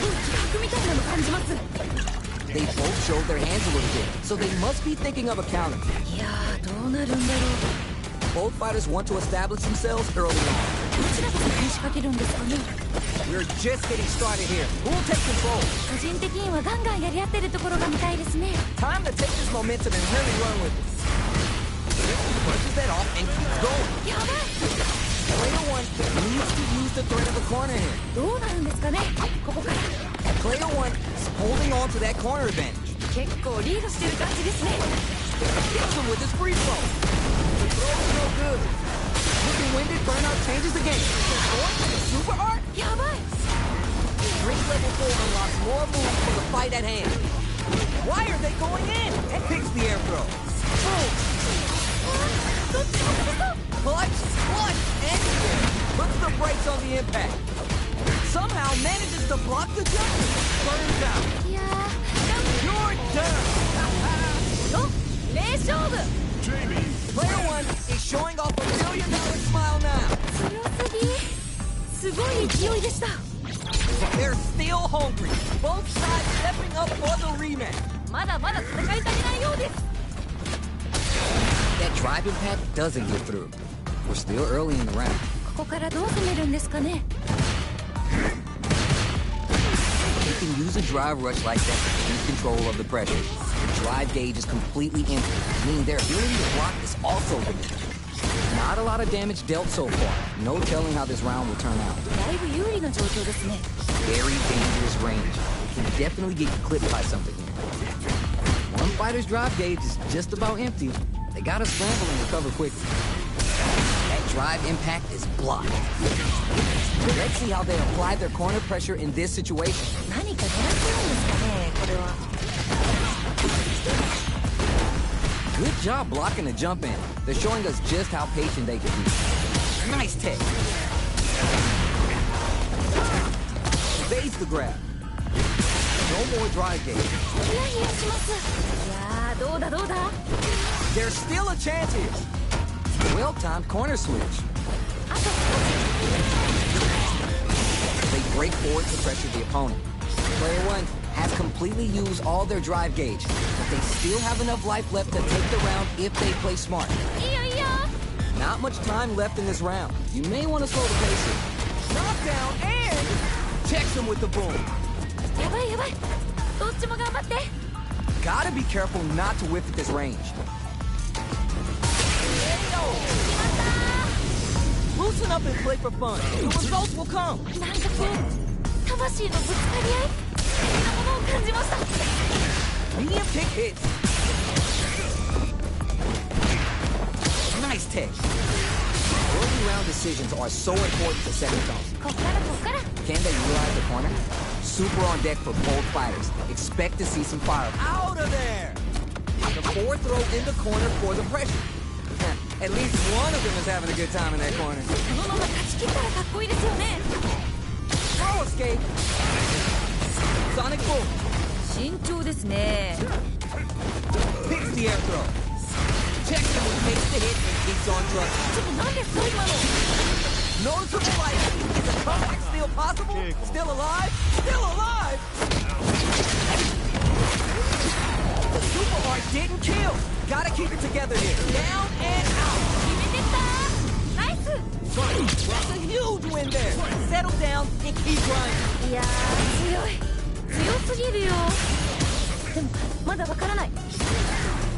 B: ごい気迫みたいなの感じます
A: They both showed their hands a little bit, so they must be thinking of a counter.
B: いやーどうなるんだろう
A: Both fighters want to establish themselves early on.
B: どちらが先に仕掛けるんですかね
A: We're just getting started here. Who will take control?
B: 個人的にはガンガンやり合ってるところが見たいですね
A: Time to take this momentum and really run with it. Pushes that off and keeps going.
B: やばい
A: Player one needs to use the threat of the corner here.
B: どうなるんですかねここから
A: Player one is holding on to that corner advantage.
B: 結構リードしてる感じですね
A: Hits him with his free throw. The throw is no good. Looking winded, burnout changes the game. Going for the super art?
B: やばい
A: Drink level 4 unlocks more moves for the fight at hand. Why are they going in? And picks the air throw. Boom.
B: どっちも勝てそう
A: Clutch, flush, and puts the brakes on the impact. Somehow manages to block the jump. Burns out.
B: いや
A: You're done.
B: ーお名勝負
C: Jamie.
A: Player one is showing off a $1 million smile now.
B: 強すぎすごい勢いでした
A: They're still hungry. Both sides stepping up for the rematch.
B: まだまだ戦い足りないようです
A: That drive impact doesn't get through. We're still early in the round.
B: ここからどう攻めるんですかね
A: You can use a drive rush like that to keep control of the pressure. The drive gauge is completely empty, meaning their ability to block is also diminished. Not a lot of damage dealt so far. No telling how this round will turn out.
B: だいぶ有利な状況ですね
A: Very dangerous range. You can definitely get clipped by something here. One fighter's drive gauge is just about empty. They gotta scramble and recover quickly. That drive impact is blocked. Let's see how they apply their corner pressure in this situation.
B: 何か狙ってるんですかねこれは
A: Good job blocking the jump in. They're showing us just how patient they can be. Nice tech. Evades the grab. No more drive gauge.
B: ヒヤヒヤします。いやー、どうだどうだ。
A: There's still a chance here. Well-timed corner switch.
B: あと
A: They break forward to pressure the opponent. Player 1 has completely used all their drive gauge, but they still have enough life left to take the round if they play smart.
B: いいよいいよ。
A: Not much time left in this round. You may want to slow the pace here. Knockdown and checks him with the boom.
B: やばいやばい。どっちも頑張って。
A: Gotta be careful not to whiff at this range. Loosen up and play for fun. The results will come.
B: なんかこう魂のぶつかり合い的なものを感じました。
A: Medium kick hits. Nice take. Early round decisions are so important to setting tones.
B: こっからこっから。
A: Can they utilize the corner? Super on deck for both fighters. Expect to see some fire. Out of there! The forward throw in the corner for the pressure. At least one of them is having a good time in that corner.
B: このまま勝ち切ったらかっこいいですよね。
A: Throw escape. Sonic boom.
B: 慎重ですね。
A: Picks the air throw. Checks him with makes the hit and keeps on trucking.
B: ちょっと何ですか今の。
A: Noticeable life. Is a comeback still possible? Still alive? Still alive? The super art didn't kill. Gotta keep it together here. Down and out.
B: 決めてった。ナイス。
A: That's a huge win there. Settle down and keep grinding.
B: いやー強い。強すぎるよ。でもまだわからない。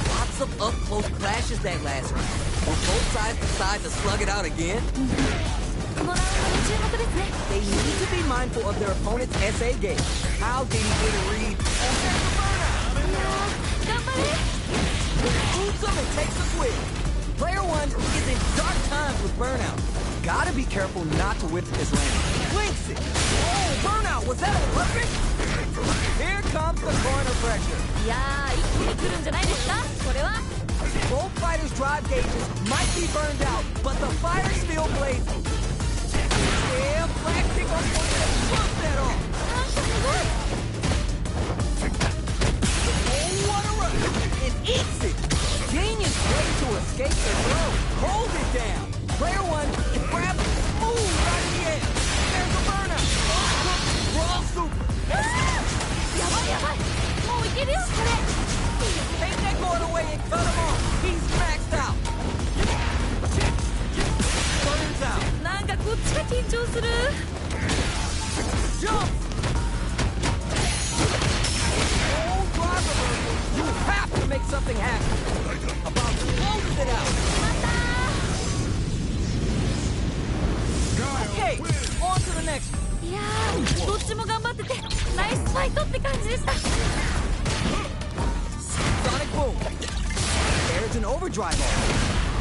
A: Lots of up-close clashes that last round. Will both sides decide to slug it out again?
B: このラウンドに注目ですね。
A: They need to be mindful of their opponent's SA game. How did he get a read? Oh, there's the burnout.
B: いやー頑張れ。
A: Boots him and takes a swing. Player 1 is in dark times with burnout. Gotta be careful not to whip this range. Links it. Oh, burnout. Was that electric? Here comes the corner pressure.
B: いやー一気に来るんじゃないですかこれは。
A: Both fighters' drive gauges might be burned out, but the fire still blazing. Yeah, black kick on point that flips that off.
B: なんかすごい。
A: Oh, what a run. And eats it. Genius way to escape the throw. Hold it down. Player 1 grabs it. Smooth right in the air. There's a burnout. Raw super.
B: やばいやばい。もういけるよこれ。
A: Take that cord away and cut him off. He's maxed out. Burns out.
B: なんかこっちが緊張する。
A: Jump. Oh, drive reversal. You have to make something happen. About to close it out. Okay, on to the next one.
B: いやーどっちも頑張っててナイスファイトって感じでした。
A: Sonic boom. There's an overdrive on.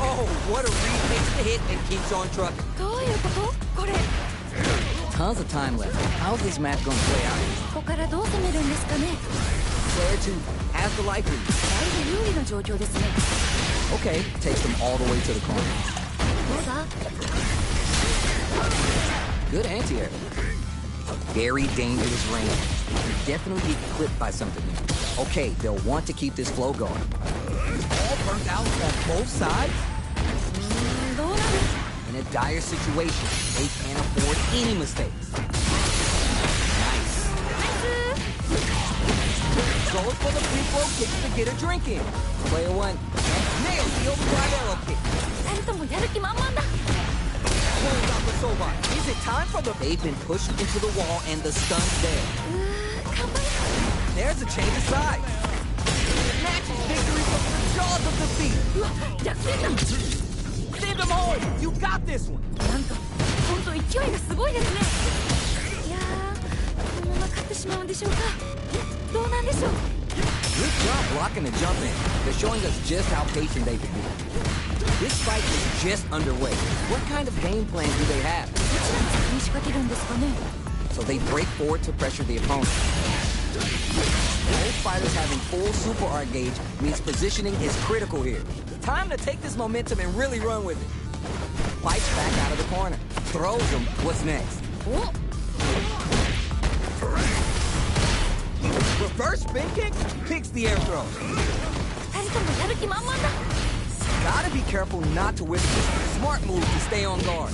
A: Oh, what a read. Takes the hit and keeps on trucking.
B: どういうことこれ。
A: Tons of time left. How's this match going to play out?
B: ここからどう攻めるんですかね。
A: Player 2 has the life lead.
B: だいぶ有利な状況ですね。
A: Okay, takes them all the way to the corner.
B: どうだ。
A: Good anti-air. A very dangerous range. You definitely get clipped by something here. Okay, they'll want to keep this flow going. All burnt out on both sides?
B: どうなる。
A: In a dire situation, they can't afford any mistakes. Nice. Goes for the free throw kick to get a drink in. Player 1 nails the overdrive arrow kick.
B: 2人ともやる気満々だ。
A: Pulls out the soul bar. Is it time for the... They've been pushed into the wall and the stun's there.
B: 頑張れ。
A: There's a change of sides. Matches victory from the jaws of defeat.
B: うわ逆転だ。
A: Send them home. You got this one.
B: なんか本当勢いがすごいですね。いやーこのまま勝ってしまうんでしょうか。どうなんでしょう。
A: Good job blocking the jump in. They're showing us just how patient they can be. This fight is just underway. What kind of game plan do they have?
B: どちらが先に仕掛けるんですかね。
A: So they break forward to pressure the opponent. Both fighters having full super art gauge means positioning is critical here. Time to take this momentum and really run with it. Fights back out of the corner. Throws him. What's next?
B: お
A: Reverse spin kick kicks the air throw.
B: 二人ともやる気満々だ。
A: Gotta be careful not to whiff this. Smart move to stay on guard.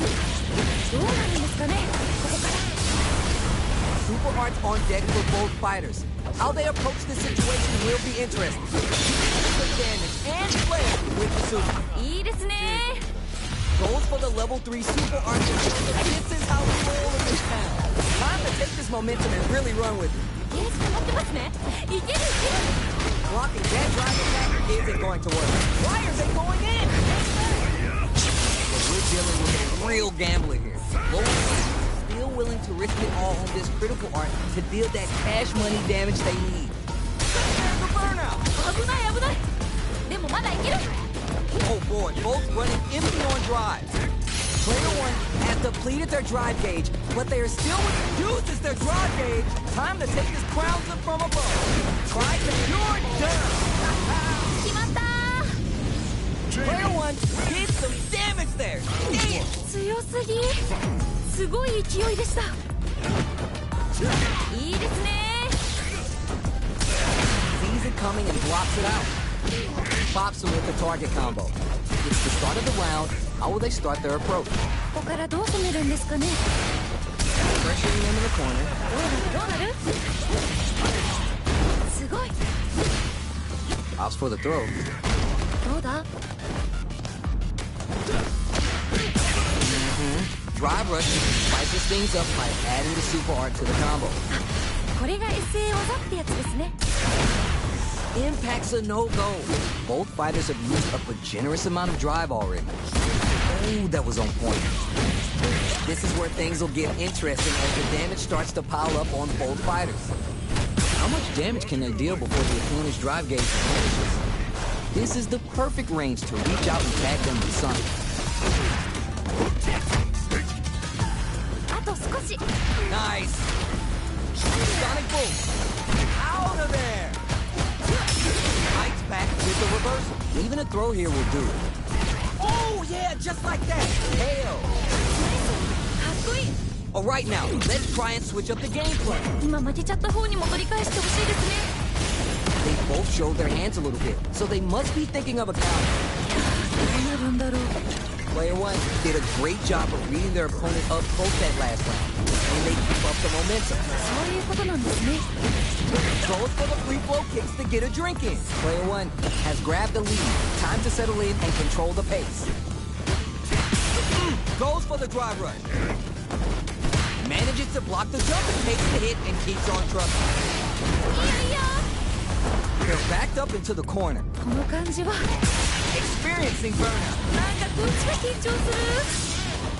B: どうなるんですかね、ここから。
A: Super arts on deck for both fighters. How they approach this situation will be interesting. Good damage and play with the super.
B: いいですね。
A: Goes for the level 3 super arts. This is how we roll in this town. Time to take this momentum and really run with it.
B: ゲージ溜まってますね。いけるいける。
A: Blocking that drive attack isn't going to work. Why are they going in? We're dealing with a real gambler here. Low still willing to risk it all on this critical art to deal that cash money damage they need. There's the burnout.
B: 危ない危ない。でもまだいける。
A: Oh boy, both running empty on drive. Player 1 has depleted their drive gauge, but they are still uses their drive gauge. Time to take this crown flip from above. Try to you're done.
B: 決まった。
A: Player 1 did some damage there. Damn.
B: 強すぎ。すごい勢いでした。いいですね。
A: Sees it coming and blocks it out. Pops him with the target combo. It's the start of the round. How will they start their approach?
B: ここからどう攻めるんですかね。
A: Pressuring him in the corner.
B: どうなる？すごい。
A: Opts for the throw.
B: どうだ？
A: Drive rush spices things up by adding the super art to the combo.
B: これが SA 技ってやつですね。
A: Impact's a no-go. Both fighters have used up a generous amount of drive already. Oh, that was on point. This is where things will get interesting as the damage starts to pile up on both fighters. How much damage can they deal before the opponent's drive gauge vanishes? This is the perfect range to reach out and tag them with Sonic.
B: あと少し。
A: Nice. Sonic boom. Out of there. Fights back with the reversal. Even a throw here will do it. Oh, yeah, just like that. Hell.
B: かっこいい。
A: All right, now, let's try and switch up the gameplay.
B: 今負けちゃった方にも取り返してほしいですね。
A: They both showed their hands a little bit, so they must be thinking of a counter.
B: どうなるんだろう。
A: Player 1 did a great job of reading their opponent up close that last round, and they keep up the momentum.
B: そういうことなんですね。
A: Goes for the free flow kicks to get a drink in. Player 1 has grabbed the lead. Time to settle in and control the pace. Goes for the drive rush. Manages to block the jump and takes the hit and keeps on trucking.
B: いやいや。
A: They're backed up into the corner.
B: この感じは。
A: Experiencing burnout.
B: なんかこっちが緊張する。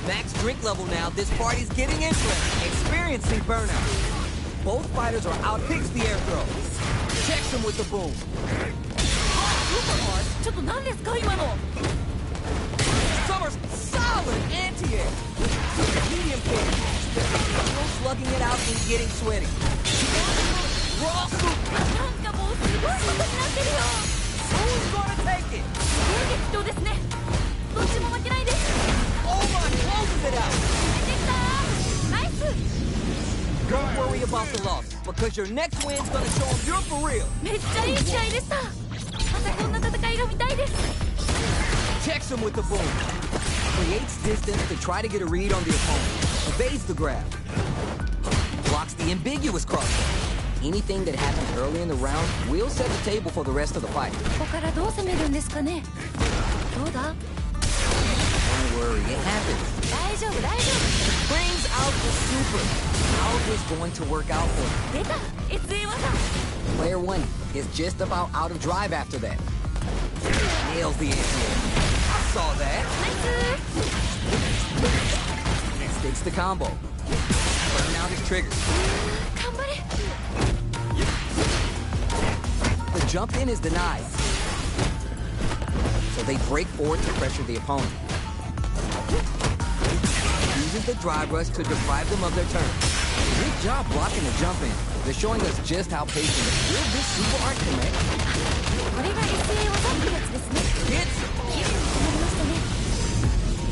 A: Max drink level now. This party's getting into it. Experiencing burnout. Both fighters are out. Picks the air throw. Checks him with the boom. Super hard.
B: ちょっと何ですか今の。
A: Summer's solid anti-air. Medium kick. Still slugging it out and getting sweaty. Raw super.
B: なんかもうすごいことになってるよ。
A: Who's gonna take it?
B: すごい激闘ですね。どっちも負けないです。
A: Oh my, closes it out.
B: できた。ナイス。
A: Don't worry about the loss, because your next win's gonna show them you're for real.
B: めっちゃいい試合でした。またこんな戦いが見たいです。
A: Checks him with the boom. Creates distance to try to get a read on the opponent. Evades the grab. Blocks the ambiguous crossbow. Anything that happens early in the round will set the table for the rest of the fight.
B: ここからどう攻めるんですかね。どうだ。
A: Don't worry, it happens.
B: 大丈夫大丈
A: Brings out the super. How is this going to work out for him?
B: 夫。出た。SA 技。
A: Player 1 is just about out of drive after that. Nails the anti-air. I saw that.
B: ナイス。
A: Sticks the combo. Burnout is triggered.
B: 頑張れ。
A: The jump in is denied. So they break forward to pressure the opponent. Uses the drive rush to deprive them of their turn. Good job blocking the jump in. They're showing us just how patient and real this super art can make.
B: これが SA 技ってやつですね。
A: Hits.
B: きれいに決まりましたね。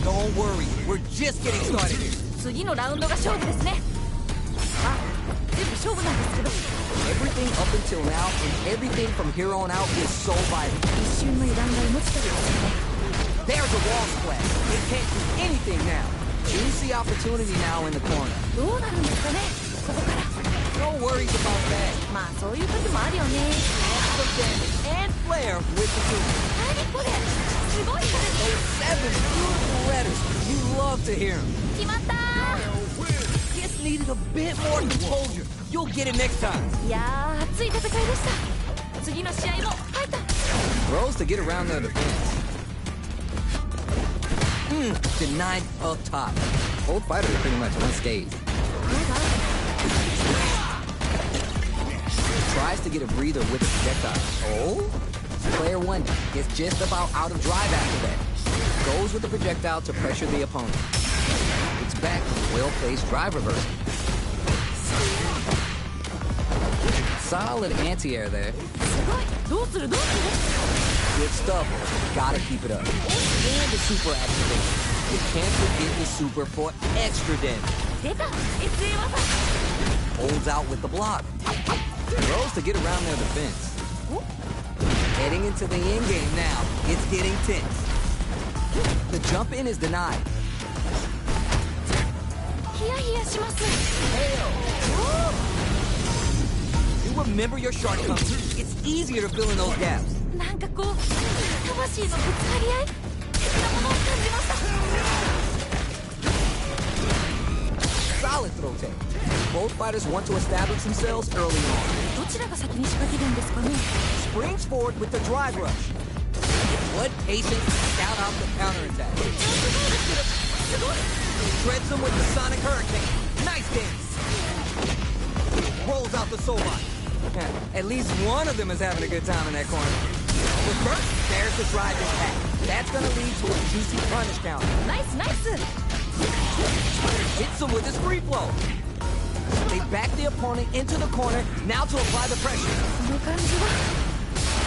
A: Don't worry, we're just getting started here.
B: 次のラウンドが勝負ですね。全部勝負なんですけど。
A: Everything up until now and everything from here on out is so vital.
B: 一瞬の油断が命取りですよね。
A: There's a wall splash. They can't do anything now. Juicy opportunity now in the corner.
B: どうなるんですかね、ここから。
A: No worries about that.
B: まあそういう時もあるよね。
A: Some damage and flair with the two.
B: 何これ、すごいそれ。
A: Those 7 beautiful letters. You love to hear them.
B: 決まったー。
A: Just needed a bit more composure. You'll get it next time.
B: いやー、熱い戦いでした。次の試合もファイト。
A: Throws to get around their defense. Denied up top. Both fighters are pretty much unscathed.
B: どうだ。
A: Tries to get a breather with the projectile. Oh? Player 1 gets just about out of drive after that. Goes with the projectile to pressure the opponent. It's back with well-placed drive reversal. Solid anti-air there.
B: すごい。どうするどうする。
A: Good stuff. Gotta keep it up. And the super activation. You can't forget the super for extra damage.
B: 出た SA 技。
A: Holds out with the block. Throws to get around their defense. Heading into the end game now. It's getting tense. The jump in is denied.
B: ヒヤヒヤします。
A: You remember your shortcomings. It's easier to fill in those gaps.
B: なんかこう魂のぶつかり合い的なものを感じました。
A: Solid throw take. Both fighters want to establish themselves early on.
B: どちらが先に仕掛けるんですかね。
A: Springs forward with the drive rush. What patience to scout out the counterattack.
B: すごい。
A: Shreds them with the Sonic Hurricane. Nice dance. Rolls out the soul line. At least one of them is having a good time in that corner. Reverse. There's the drive impact. That's gonna lead to a juicy punish counter.
B: ナイスナイス。
A: Hits him with his free flow. They back the opponent into the corner. Now to apply the pressure.
B: この感じは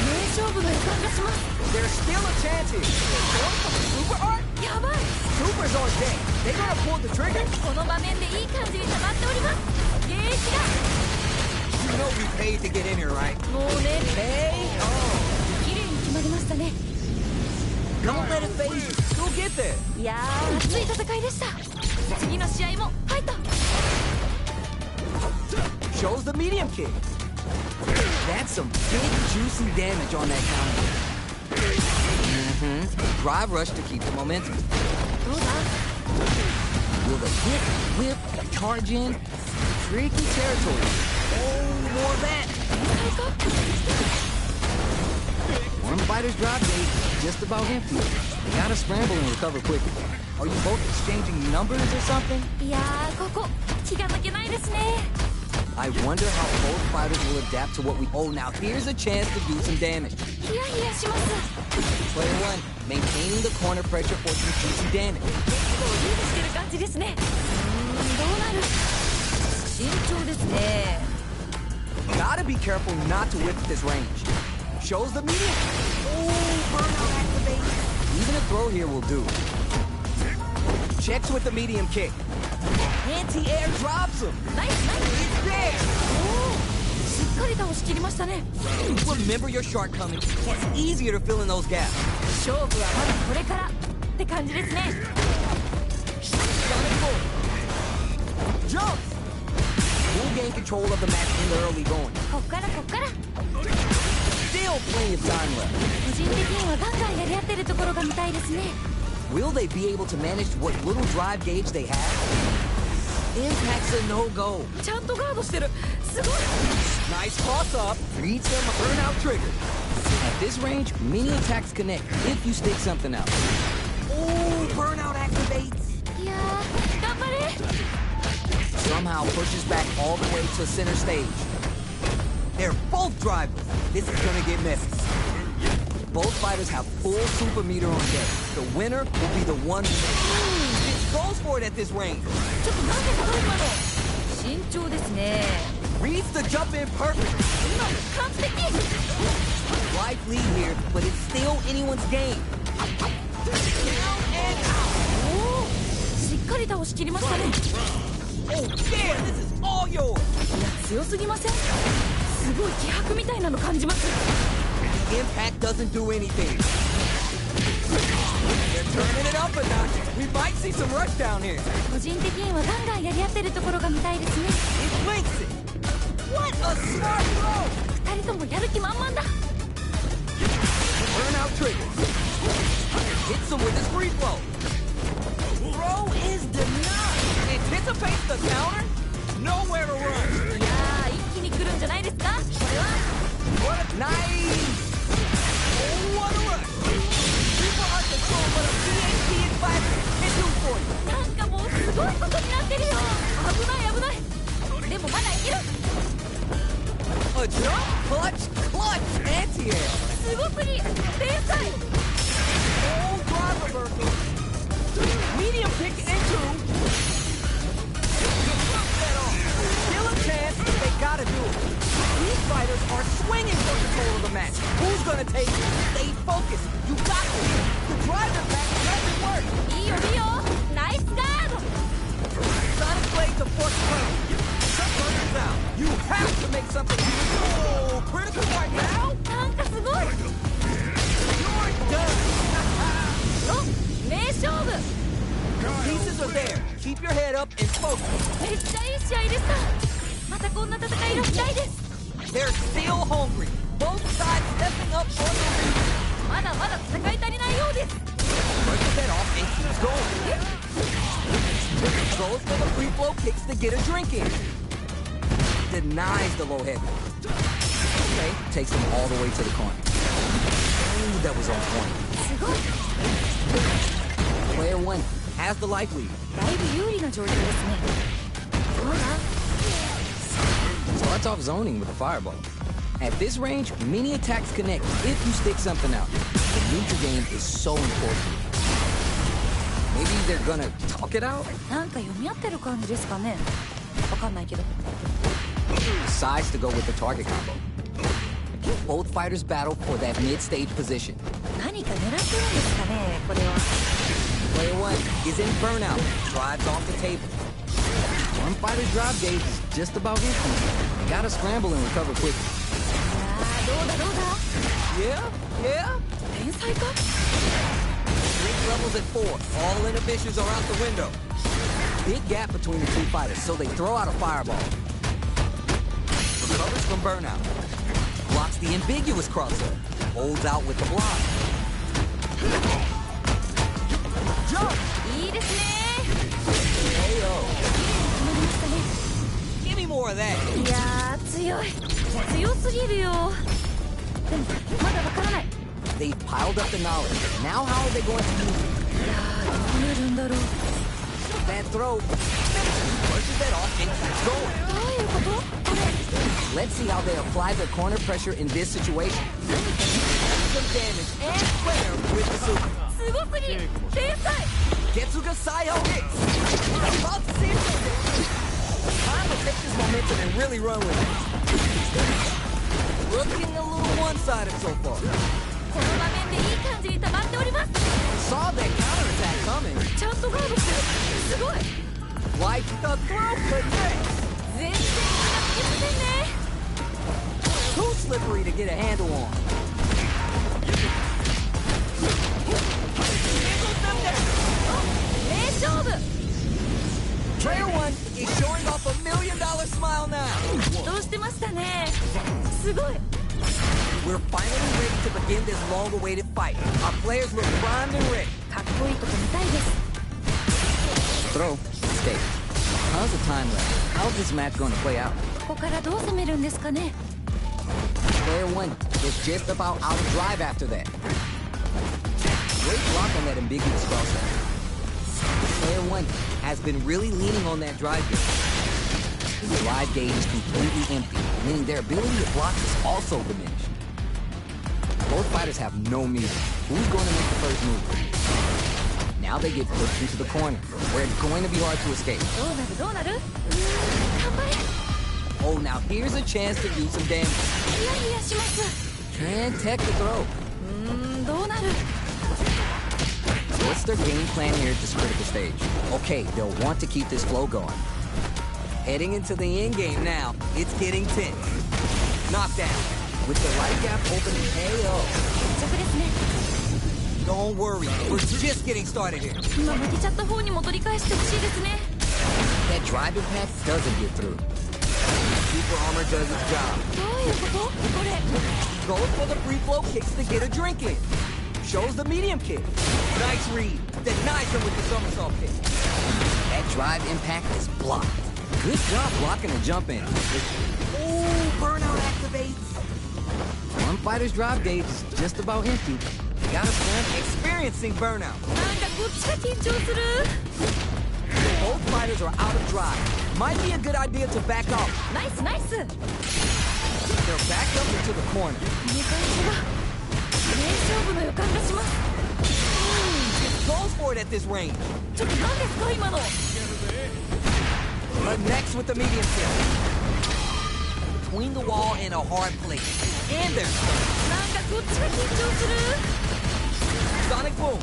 B: 名勝負の予感がします。
A: There's still a chance here. Going for the super art?
B: やばい。
A: Super's on deck. They gonna pull the trigger?
B: この場面でいい感じに溜まっております。ゲージが。
A: You know we paid to get in here, right?
B: もうね、
A: Hey? Oh.
B: 綺麗に決まりましたね。
A: Don't let it phase you. You'll get there.
B: いやー、熱い戦いでした。次の試合もファイト。
A: Shows the medium kick. That's some big juicy damage on that counter. Drive rush to keep the momentum.
B: どうだ。
A: Will the hit, whip, charge in? Tricky territory. Oh, more of that.
B: 最高。
A: One fighter's drive gauge is just about empty. They gotta scramble and recover quickly. Are you both exchanging numbers or something?
B: いやー、ここ気が抜けないですね。
A: I wonder how both fighters will adapt to what we... Oh, now here's a chance to do some damage.
B: ヒヤヒヤします。
A: Player 1, maintaining the corner pressure for some juicy damage.
B: 結構リードしてる感じですね。どうなる。慎重ですね。
A: Gotta be careful not to whip at this range. Shows the medium. Oh, burnout activate. Even a throw here will do. Checks with the medium kick. Anti-air drops him.
B: ナイスナイス。
A: It's there.
B: しっかり倒しきりましたね。
A: Remember your shortcomings. It's easier to fill in those gaps.
B: 勝負はまだこれからって感じですね。
A: Sonic forward. Jumps. Will gain control of the match in the early going.
B: こっからこっから。
A: Still plenty of time left.
B: 個人的にはガンガンやり合ってるところが見たいですね。
A: Will they be able to manage what little drive gauge they have? Impact's a no-go.
B: ちゃんとガードしてる。すごい。
A: Nice cross-up. Reads them a burnout trigger. At this range, many attacks connect if you stick something out. Oh, burnout activates.
B: いやー、頑張れ。
A: Somehow pushes back all the way to center stage. They're both drivers. This is gonna get messy. Both fighters have full super meter on deck. The winner will be the one who goes for it at this range.
B: ちょっとなんでか今の。慎重ですね。
A: Reads the jump in perfect.
B: 今完璧。
A: Life lead here, but it's still anyone's game. Down and out.
B: おお、しっかり倒しきりましたね。
A: Oh, damn, this is all yours.
B: 強すぎません？すごい気迫みたいなの感じます。
A: Impact doesn't do anything. They're turning it up a notch. We might see some rush down here.
B: 個人的にはガンガンやり合ってるところが見たいですね。
A: It links it. What a smart throw.
B: 二人ともやる気満々だ。
A: Burn out triggers. Hits him with his free throw. Throw is denied. Anticipates the counter. Nowhere to run.
B: いやー、一気に来るんじゃないですか、これは。
A: What a nice. Oh, what a rush. People are control what a PhD in fighter can do for you.
B: なんかもうすごいことになってるよ。危ない危ない。でもまだいける。
A: A jump clutch anti-air.
B: すごすぎ。天才。
A: Oh, drive reversal. Medium pick into. Still a chance, they gotta do it. These fighters are swinging for control of the match. Who's gonna take it? Stay focused. You got this. The driver back doesn't work.
B: いいよいいよ。ナイスガード。
A: Sonic blade to force turn. Shut runners out. You have to make something. Oh, critical right now.
B: なんかすごい。
A: You're done.
B: お、名勝負。
A: Pieces are there. Keep your head up and focus.
B: めっちゃいい試合でした。またこんな戦いがしたいです。
A: They're still hungry. Both sides stepping up on the lead.
B: まだまだ戦い足りないようです。
A: Brushes that off and keeps going. Goes for the free flow kicks to get a drink in. Denies the low head. Okay, takes him all the way to the corner. Ooh, that was on point.
B: すごい。
A: Player one has the life lead.
B: だいぶ有利な状況ですね。どうだ？
A: Starts off zoning with a fireball. At this range, many attacks connect if you stick something out. The neutral game is so important. Maybe they're gonna talk it out?
B: なんか読み合ってる感じですかね。わかんないけど。
A: Decides to go with the target combo. Both fighters battle for that mid-stage position.
B: 何か狙ってるんですかね、これは。
A: Player one is in burnout, drives off the table. One fighter's drive gauge is just about infinite. You gotta scramble and recover quickly.
B: どうだどうだ。
A: Yeah?
B: 天才か？
A: Strength levels at 4. All inhibitions are out the window. Big gap between the two fighters, so they throw out a fireball. Recovers from burnout. Blocks the ambiguous crossover. Holds out with the block. Jump!
B: いいですね。
A: Ayo.
B: 決まりましたね。
A: Give me more of that.
B: いやー、強い。強すぎるよ。でもまだわからない。
A: They've piled up the knowledge. Now how are they going to use it?
B: いやー、どうなるんだろう。
A: That throw. Brushes that off and keeps going.
B: どういうこと？これ。
A: Let's see how they apply their corner pressure in this situation. Some damage and player with the super.
B: すごすぎ。天才。
A: Getsuga Sayo hits. About to see it. Time to take this momentum and really run with it. Looking a little one-sided so far.
B: この場面でいい感じに溜まっております。
A: Saw that counterattack coming.
B: ちゃんとガードしてる。すごい。
A: Like the throw connects.
B: 全然気がつきませんね。
A: Too slippery to get a handle on. Singles them down.
B: 名勝負。
A: Player one is showing off $1 million smile now.
B: どうしてましたね。すごい。
A: We're finally ready to begin this long-awaited fight. Our players look primed and ready.
B: かっこいいとこ見たいです。
A: Throw. Stay. How's the time left? How's this match going to play out?
B: ここからどう攻めるんですかね。
A: Player one is just about out of drive after that. Great block on that ambiguous crossover. Player one has been really leaning on that drive gauge. The drive gauge is completely empty, meaning their ability to block is also diminished. Both fighters have no music. Who's going to make the first move? Now they get pushed into the corner, where it's going to be hard to escape.
B: どうなるどうなる？頑張れ。
A: Oh, now here's a chance to do some damage.
B: ヒヤヒヤします。
A: Can tech the throw.
B: どうなる？
A: What's their game plan here at this critical stage? Okay, they'll want to keep this flow going. Heading into the end game now. It's getting tense. Knockdown. With the right gap open and KO.
B: 着ですね。
A: Don't worry, we're just getting started here.
B: 今負けちゃった方にも取り返してほしいですね。
A: That drive impact doesn't get through. Super armor does its job.
B: どういうことこれ。
A: Goes for the free flow kicks to get a drink in. Shows the medium kick. Nice read. Denies him with the somersault kick. That drive impact is blocked. Good job blocking the jump in. Ooh, burnout activates. One fighter's drive gauge is just about empty. Gotta stand experiencing burnout.
B: なんかこっちが緊張する。
A: Both fighters are out of drive. Might be a good idea to back off.
B: ナイスナイス。
A: They're backed up into the corner.
B: いい感じだ。名勝負の予感がします。
A: Goes for it at this range.
B: ちょっと何ですか今の。
A: Next with the medium kick. Between the wall and a hard plate. And they're stuck.
B: なんかこっちが緊張する。
A: Sonic boom.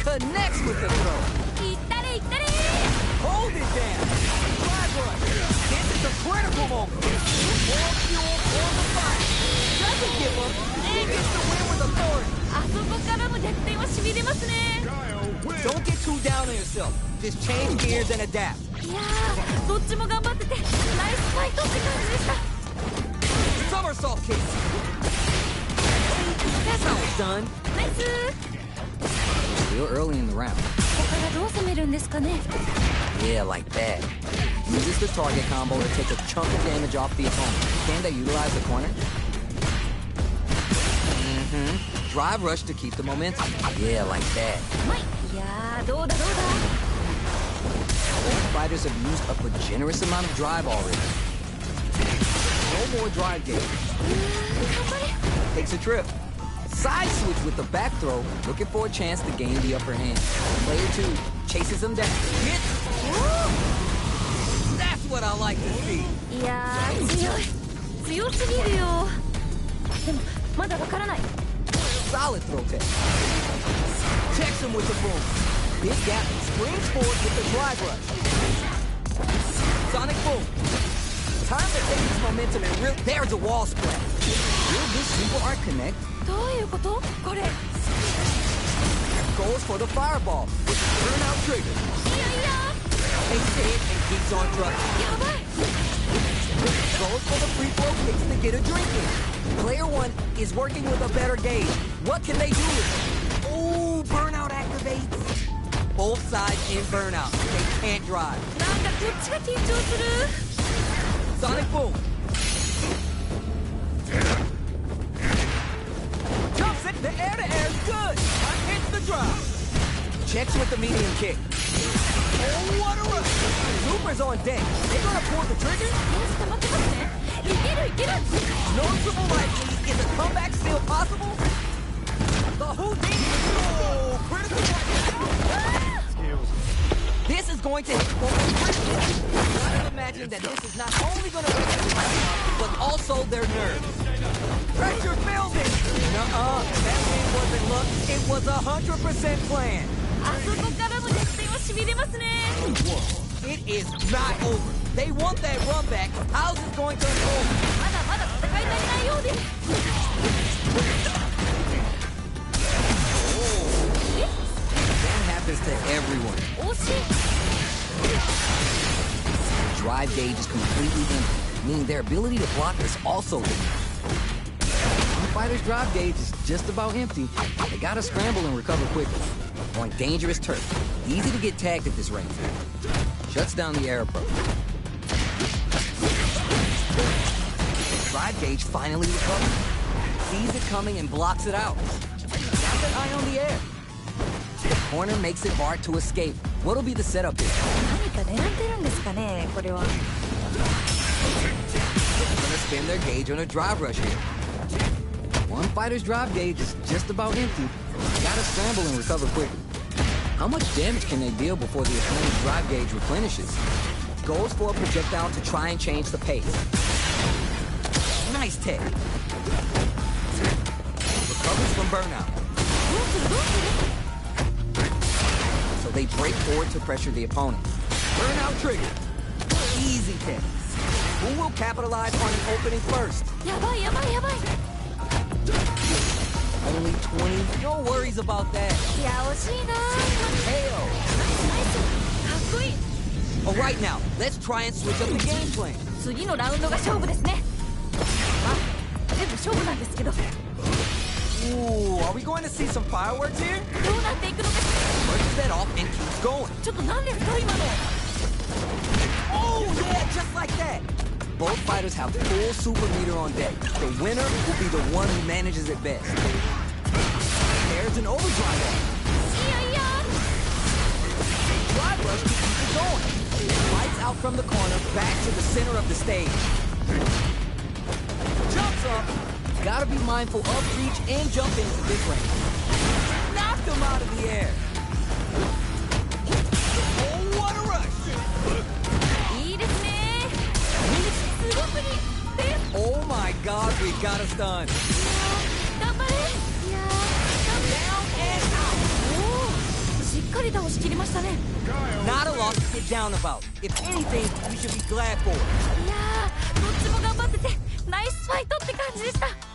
A: Connects with the throw.
B: いったれいったれ。
A: Hold it down. Drive rush. This is a critical moment. More fuel for the fight. Doesn't give up. And gets the win with authority.
B: あそこからの逆転は痺れますね。
A: Don't get too down on yourself. Just change gears and adapt.
B: いやー、どっちも頑張っててナイスファイトって感じでした。
A: Somersault kick. That's how it's done.
B: ナイス。
A: Still early in the round.
B: ここからどう攻めるんですかね。
A: Yeah, like that. Uses the target combo to take a chunk of damage off the opponent. Can they utilize the corner? Drive rush to keep the momentum. Yeah, like that.
B: うまい。いやー、どうだどうだ。
A: Both fighters have used up a generous amount of drive already. No more drive gauge.
B: 頑張れ。
A: Takes a trip. Side switch with the back throw, looking for a chance to gain the upper hand. Player 2 chases him down. Hit! That's what I like to see.
B: いやー、強い。強すぎるよ。でも、まだわからない。
A: Solid throw tech. Checks him with the boom. Big gap, springs forward with the drive rush. Sonic boom. Time to take this momentum and there's a wall splash. Will this super art connect?
B: どういうことこれ。いやい
A: Goes for the fireball with the burnout trigger.
B: や。
A: Takes the hit and keeps on trucking.
B: やばい。
A: Goes for the free flow kicks to get a drink in. Player 1 is working with a better gauge. What can they do with it? Ooh, burnout activates. Both sides in burnout. They can't drive.
B: なんかこっちが緊張する。
A: Sonic boom. Jumps it. The air to air is good. Hits the drive. Checks with the medium kick. Oh, what a rush. Super's on deck. They gonna pull the trigger?
B: ちょっと待ってますね。いけるいける。
A: Noticeable lightly. Is a comeback still possible? The Houdini. Oh, critical skills. This is going to hit for a critical. Gotta imagine that this is not only going to wreck everybody, but also their nerves. Pressure building. Nuh-uh. That win wasn't luck. It was 100% planned.
B: あそこからの逆転は痺れますね。
A: It is not over. They want that run back. How's it going to unfold?
B: まだまだ戦い足りないようです。
A: That happens to everyone.
B: 惜しい。
A: Drive gauge is completely empty, meaning their ability to block is also limited. One fighter's drive gauge is just about empty. They gotta scramble and recover quickly. On dangerous turf. Easy to get tagged at this range. Shuts down the air approach. Drive gauge finally recovers. Sees it coming and blocks it out. Got that eye on the air. The corner makes it hard to escape. What'll be the setup here?
B: 何か狙ってるんですかねこれは。
A: Gonna spin their gauge on a drive rush here. One fighter's drive gauge is just about empty. Gotta scramble and recover quickly. How much damage can they deal before the opponent's drive gauge replenishes? Goes for a projectile to try and change the pace. Nice tech. Recovers from burnout.
B: どうするどうする。
A: So they break forward to pressure the opponent. Burnout trigger. Easy pick. Who will capitalize on an opening first?
B: やばいやばいやばい。
A: Only 20? No worries about that.
B: いや惜しいな。
A: Hell.
B: ナイス。かっこいい。
A: Alright now, let's try and switch up the game plan.
B: 次のラウンドが勝負ですね。まあ全部勝負なんですけど。
A: Ooh, are we going to see some fireworks here?
B: どうなっていくのです。
A: Merges that off and keeps going.
B: ちょっと何ですか今の。
A: Oh yeah, just like that. Both fighters have full super meter on deck. The winner will be the one who manages it best. There's an overdrive on.
B: いやいや。
A: Drive rush to keep it going. Lights out from the corner, back to the center of the stage. Jumps up. Gotta be mindful of reach and jump into this range. Knocked him out of the air. Oh, what a rush.
B: いいですね。すごすぎです。
A: Oh my god, we got us done.
B: 頑張れ。いやー。
A: Down and
B: おお。しっかり倒しきりましたね。
A: out. Not a loss to get down about. If anything, we should be glad for it.
B: いやー、どっちも頑張っててナイスファイトって感じでした。